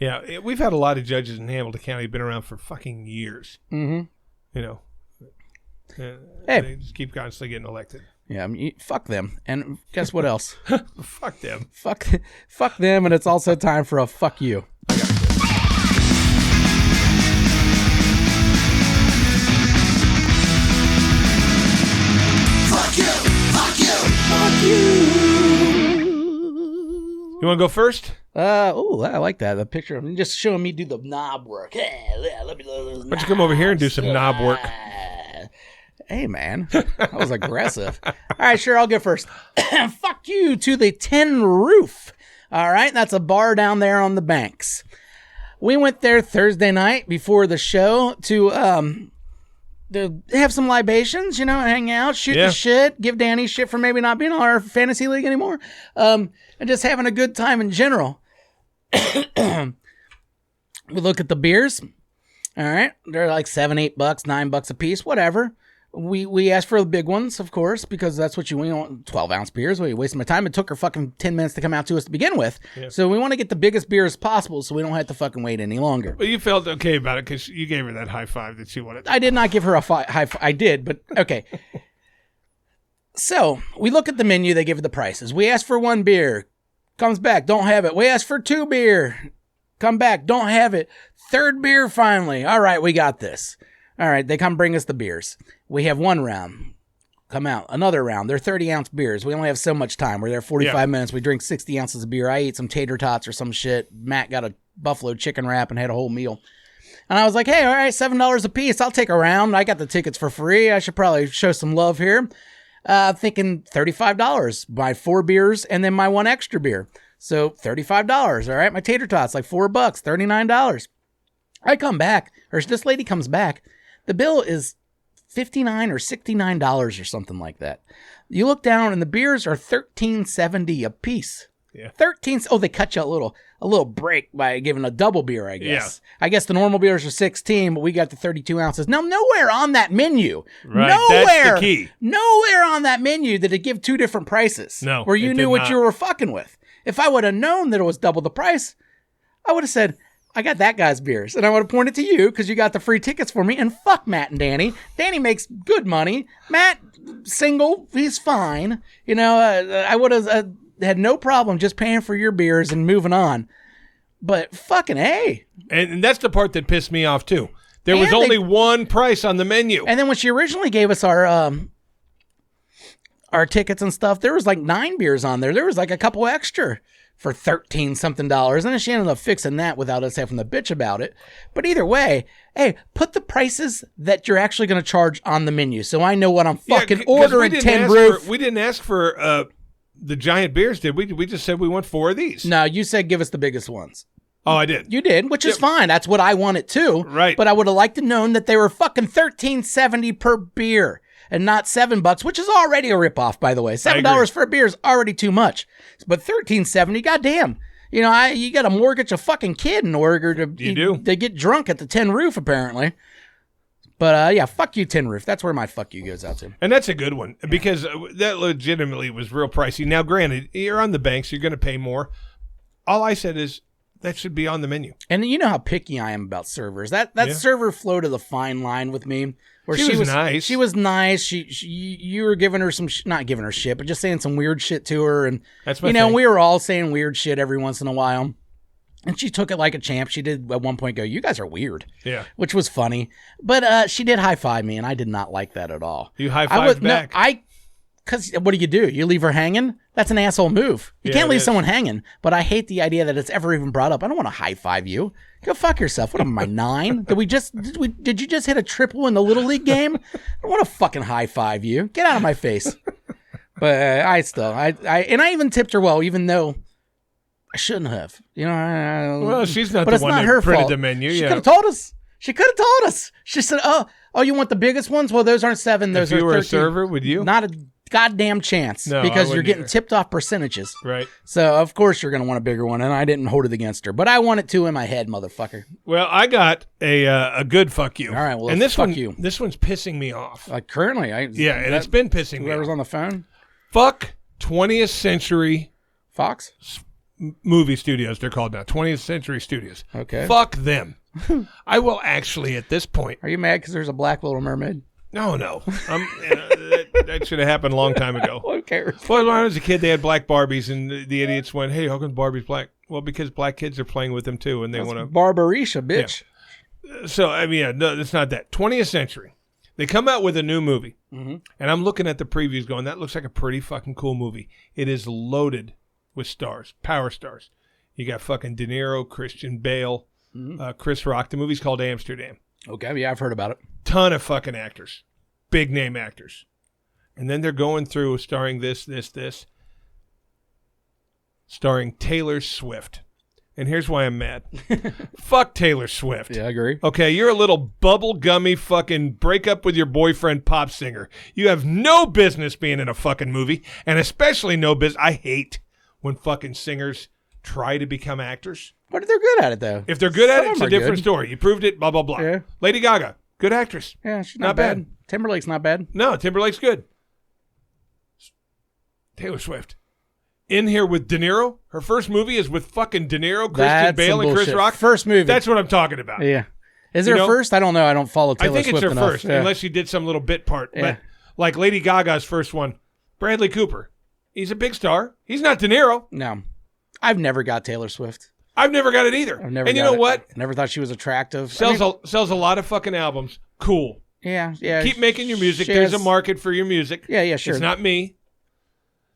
Yeah, we've had a lot of judges in Hamilton County who've been around for fucking years. Mm-hmm. They just keep constantly getting elected. Yeah, fuck them. And guess what else? Fuck them. Fuck them, and it's also time for a fuck you. Fuck you! Fuck you! Fuck you! You want to go first? I like that. The picture of him just showing me do the knob work. Let me do those Why don't you come over here and do some knob work? Hey, man. That was aggressive. All right, sure, I'll go first. Fuck you to the Tin Roof. All right, that's a bar down there on the banks. We went there Thursday night before the show to have some libations, hang out, shoot the shit, give Danny shit for maybe not being on our fantasy league anymore, and just having a good time in general. We look at the beers. All right, they're like $7, $8, $9 a piece, whatever. We asked for the big ones, of course, because that's what you want. 12-ounce beers. We wasted my time. It took her fucking 10 minutes to come out to us to begin with. Yeah. So we want to get the biggest beers possible so we don't have to fucking wait any longer. Well, you felt okay about it because you gave her that high five that she wanted. I did not give her a high five. I did, but okay. So we look at the menu. They give her the prices. We asked for 1 beer. Comes back. Don't have it. We asked for 2 beer. Come back. Don't have it. 3rd beer finally. All right, we got this. All right, they come bring us the beers. We have 1 round. Come out. Another round. They're 30-ounce beers. We only have so much time. We're there 45 minutes. We drink 60 ounces of beer. I ate some tater tots or some shit. Matt got a buffalo chicken wrap and had a whole meal. And I was like, hey, all right, $7 a piece. I'll take a round. I got the tickets for free. I should probably show some love here. Thinking $35. Buy 4 beers and then my 1 extra beer. So $35. All right, my tater tots, like $4, $39. I come back, or this lady comes back. The bill is $59 or $69 or something like that. You look down and the beers are $13.70 a piece. Yeah. 13. Oh, they cut you a little break by giving a double beer, I guess. Yeah. I guess the normal beers are 16, but we got the 32 ounces. Now, nowhere on that menu. Right. That's the key. Nowhere on that menu did it give 2 different prices. No. Where you knew what you were fucking with. If I would have known that it was double the price, I would have said, I got that guy's beers. And I would have pointed to you because you got the free tickets for me. And fuck Matt and Danny. Danny makes good money. Matt, single, he's fine. I would have had no problem just paying for your beers and moving on. But fucking A. And that's the part that pissed me off too. There was only 1 price on the menu. And then when she originally gave us our tickets and stuff, there was like 9 beers on there. There was like a couple extra. for $13 something, and then she ended up fixing that without us having to bitch about it. But either way, hey, put the prices that you're actually going to charge on the menu, so I know what I'm fucking ordering. Tin Roof. We didn't ask for the giant beers, did we? We just said we want 4 of these. No, you said give us the biggest ones. Oh, I did. You did, which is fine. That's what I wanted too. Right. But I would have liked to known that they were fucking $13.70 per beer and not $7, which is already a ripoff, by the way. $7 for a beer is already too much. But $13.70, goddamn. You know, you got to mortgage a fucking kid in order to get drunk at the Tin Roof, apparently. But yeah, fuck you, Tin Roof. That's where my fuck you goes out to. And that's a good one because that legitimately was real pricey. Now, granted, you're on the banks, you're going to pay more. All I said is that should be on the menu. And you know how picky I am about servers. That server floated a fine line with me. Where she was nice. She was nice. You were giving her some, not giving her shit, but just saying some weird shit to her. And that's my thing. We were all saying weird shit every once in a while. And she took it like a champ. She did at one point go, "You guys are weird." Yeah. Which was funny. But she did high five me, and I did not like that at all. You high fived back? No, because what do? You leave her hanging? That's an asshole move. You can't leave someone hanging. But I hate the idea that it's ever even brought up. I don't want to high five you. Go fuck yourself. What am I, 9? Did you just hit a triple in the Little League game? I don't want to fucking high five you. Get out of my face. But I even tipped her well, even though I shouldn't have. You know. Well, she's not the one that printed the menu. She could have told us. She said, "Oh, you want the biggest ones? Well, those aren't 7. Those are 13. If you were a server, would you? Not a goddamn chance, because you're getting tipped off percentages. Right. So, of course, you're going to want a bigger one, and I didn't hold it against her. But I want it to in my head, motherfucker. Well, I got a good fuck you. All right, well, and this fuck one, you. This one's pissing me off. Like, currently. It's been pissing me off. Whoever's on the phone? Fuck 20th Century Fox? Movie studios, they're called now. 20th Century Studios. Okay. Fuck them. I will actually, at this point. Are you mad because there's a black Little Mermaid? No. That should have happened a long time ago. Who cares? Well, when I was a kid, they had black Barbies, and the idiots went, "Hey, how come Barbie's black?" Well, because black kids are playing with them too, and they want to. Barbarisha, bitch. Yeah. So, I mean, no, it's not that. 20th Century. They come out with a new movie, and I'm looking at the previews going, that looks like a pretty fucking cool movie. It is loaded with stars, power stars. You got fucking De Niro, Christian Bale, Chris Rock. The movie's called Amsterdam. Okay, yeah, I've heard about it. Ton of fucking actors. Big name actors. And then they're going through starring this. Starring Taylor Swift. And here's why I'm mad. Fuck Taylor Swift. Yeah, I agree. Okay, you're a little bubblegummy fucking break up with your boyfriend pop singer. You have no business being in a fucking movie, and especially no business. I hate when fucking singers try to become actors. But they're good at it, though. If they're good at it, it's a different story. You proved it, blah, blah, blah. Yeah. Lady Gaga, good actress. Yeah, she's not bad. Timberlake's not bad. No, Timberlake's good. Taylor Swift. In here with De Niro. Her first movie is with fucking De Niro, Christian Bale, and Chris Rock. First movie. That's what I'm talking about. Yeah. Is there a first? I don't know. I don't follow Taylor Swift I think it's her enough. first, unless she did some little bit part. Yeah. But like Lady Gaga's first one, Bradley Cooper. He's a big star. He's not De Niro. No. I've never got Taylor Swift. I've never got it either. And you know what? I never thought she was attractive. Sells a lot of fucking albums. Cool. Yeah. Keep making your music. There's a market for your music. Yeah, sure. It's not me.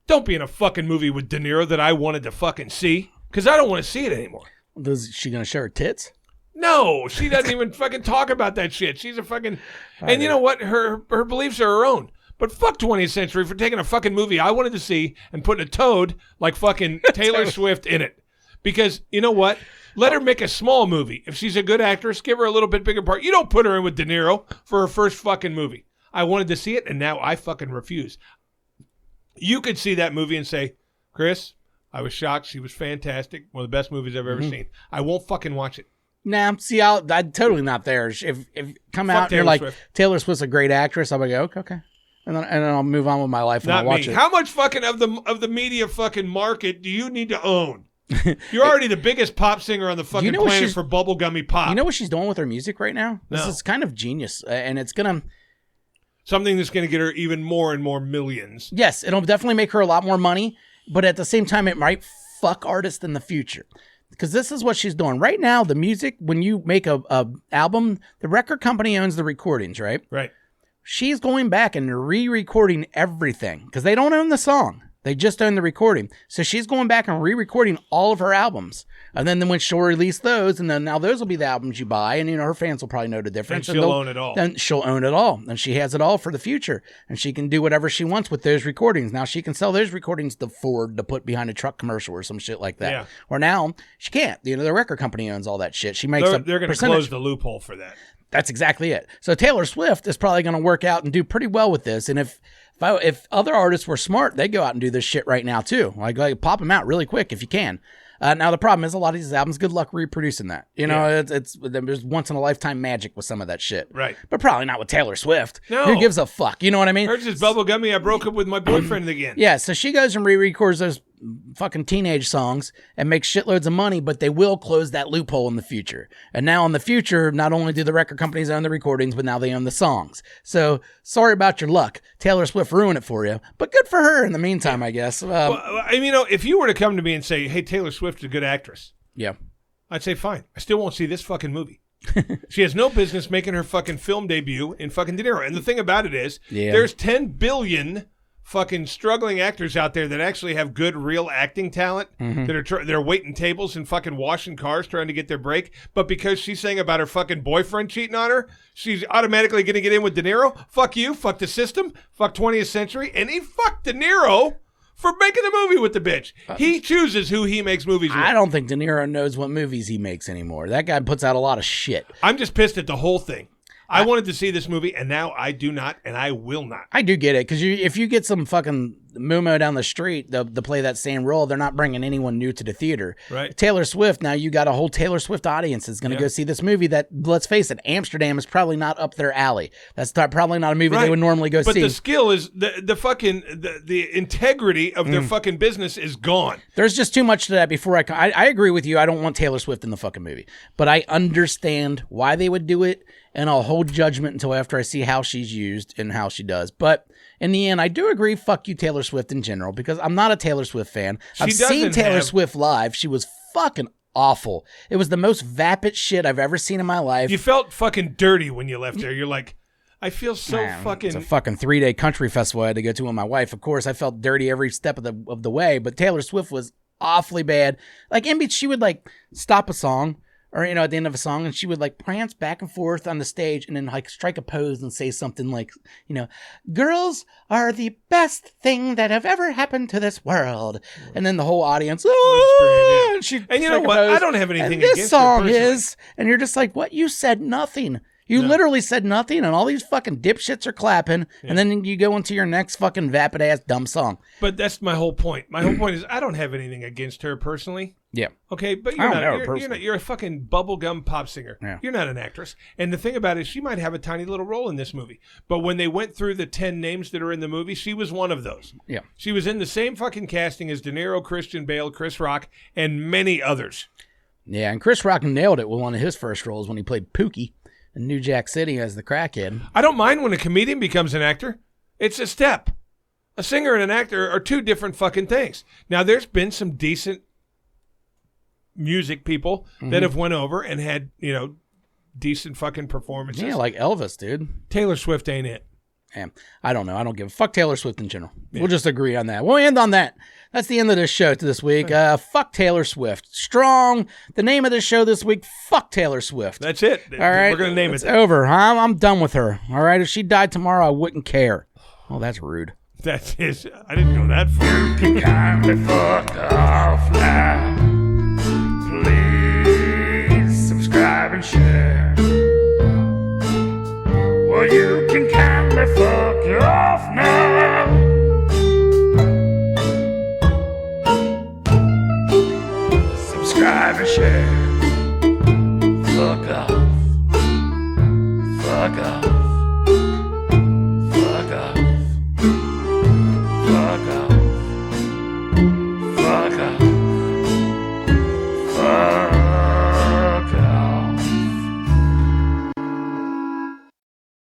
Don't be in a fucking movie with De Niro that I wanted to fucking see, because I don't want to see it anymore. Is she going to show her tits? No, she doesn't even fucking talk about that shit. She's a fucking... And you know what? Her beliefs are her own. But fuck 20th Century for taking a fucking movie I wanted to see and putting a toad like fucking Taylor Swift in it. Because, you know what? Let her make a small movie. If she's a good actress, give her a little bit bigger part. You don't put her in with De Niro for her first fucking movie. I wanted to see it, and now I fucking refuse. You could see that movie and say, Chris, I was shocked. She was fantastic. One of the best movies I've ever seen. I won't fucking watch it. Nah, see, I'm totally not there. If come out and you're like, Taylor Swift's a great actress, I'm like, okay. And then I'll move on with my life and I'll watch it. How much fucking of the media fucking market do you need to own? You're already the biggest pop singer on the fucking planet for bubblegummy pop. You know what she's doing with her music right now? No. This is kind of genius, and it's going to... Something that's going to get her even more and more millions. Yes, it'll definitely make her a lot more money, but at the same time, it might fuck artists in the future. Because this is what she's doing. Right now, the music, when you make a album, the record company owns the recordings, right? Right. She's going back and re-recording everything because they don't own the song. They just own the recording. So she's going back and re-recording all of her albums. And then when she'll release those, and then now those will be the albums you buy, and her fans will probably know the difference. And she'll own it all. Then she'll own it all. And she has it all for the future. And she can do whatever she wants with those recordings. Now she can sell those recordings to Ford to put behind a truck commercial or some shit like that. Yeah. Or now she can't. The record company owns all that shit. She makes They're going to close the loophole for that. That's exactly it. So Taylor Swift is probably going to work out and do pretty well with this. And if other artists were smart, they'd go out and do this shit right now too. Like pop them out really quick if you can. Now the problem is a lot of these albums, good luck reproducing that. It's there's once in a lifetime magic with some of that shit. Right. But probably not with Taylor Swift. No. Who gives a fuck? You know what I mean? Hers is bubblegummy. I broke up with my boyfriend again. Yeah, so she goes and re-records those fucking teenage songs and makes shitloads of money, but they will close that loophole in the future. And now in the future, not only do the record companies own the recordings, but now they own the songs. So sorry about your luck. Taylor Swift ruined it for you, but good for her in the meantime, I guess. If you were to come to me and say, hey, Taylor Swift's a good actress. Yeah. I'd say, fine. I still won't see this fucking movie. She has no business making her fucking film debut in fucking De Niro. And the thing about it is, there's 10 billion fucking struggling actors out there that actually have good real acting talent that are waiting tables and fucking washing cars trying to get their break, but because she's saying about her fucking boyfriend cheating on her, she's automatically going to get in with De Niro. Fuck you, fuck the system, fuck 20th Century, and he fucked De Niro for making a movie with the bitch. He chooses who he makes movies with. I don't think De Niro knows what movies he makes anymore. That guy puts out a lot of shit. I'm just pissed at the whole thing. I wanted to see this movie, and now I do not, and I will not. I do get it, because if you get some fucking Mumo down the street to play that same role, they're not bringing anyone new to the theater. Right. Taylor Swift, now you got a whole Taylor Swift audience that's going to go see this movie that, let's face it, Amsterdam is probably not up their alley. That's probably not a movie they would normally go see. But the skill is, the integrity of their fucking business is gone. There's just too much to that before I agree with you. I don't want Taylor Swift in the fucking movie. But I understand why they would do it, and I'll hold judgment until after I see how she's used and how she does. But in the end, I do agree, fuck you, Taylor Swift in general, because I'm not a Taylor Swift fan. I've seen Taylor Swift live. She was fucking awful. It was the most vapid shit I've ever seen in my life. You felt fucking dirty when you left there. You're like, I feel so fucking... It's a fucking 3-day country festival I had to go to with my wife. Of course, I felt dirty every step of the way, but Taylor Swift was awfully bad. Like, she would, like, stop a song, or, at the end of a song, and she would, like, prance back and forth on the stage and then, like, strike a pose and say something like, girls are the best thing that have ever happened to this world. And then the whole audience, and you know what? I don't have anything against this song her is, and you're just like, what? You said nothing. You literally said nothing, and all these fucking dipshits are clapping, and then you go into your next fucking vapid-ass dumb song. But that's my whole point. My whole point is I don't have anything against her personally. Yeah. Okay, but you're a fucking bubblegum pop singer. Yeah. You're not an actress. And the thing about it is she might have a tiny little role in this movie. But when they went through the 10 names that are in the movie, she was one of those. Yeah. She was in the same fucking casting as De Niro, Christian Bale, Chris Rock, and many others. Yeah, and Chris Rock nailed it with one of his first roles when he played Pookie in New Jack City as the crackhead. I don't mind when a comedian becomes an actor. It's a step. A singer and an actor are two different fucking things. Now, there's been some decent music people that have went over and had, decent fucking performances. Yeah, like Elvis, dude. Taylor Swift ain't it. Yeah, I don't know. I don't give a fuck Taylor Swift in general. Yeah. We'll just agree on that. We'll end on that. That's the end of this show this week. Fuck Taylor Swift. Strong. The name of this show this week, fuck Taylor Swift. That's it. All right. We're going to name it. It's over. I'm done with her. All right. If she died tomorrow, I wouldn't care. Oh, that's rude. That's his. I didn't go that far. You can kindly fuck off now. Please subscribe and share. Well, you can kindly fuck off now. Subscribe and share. Fuck off. Fuck off.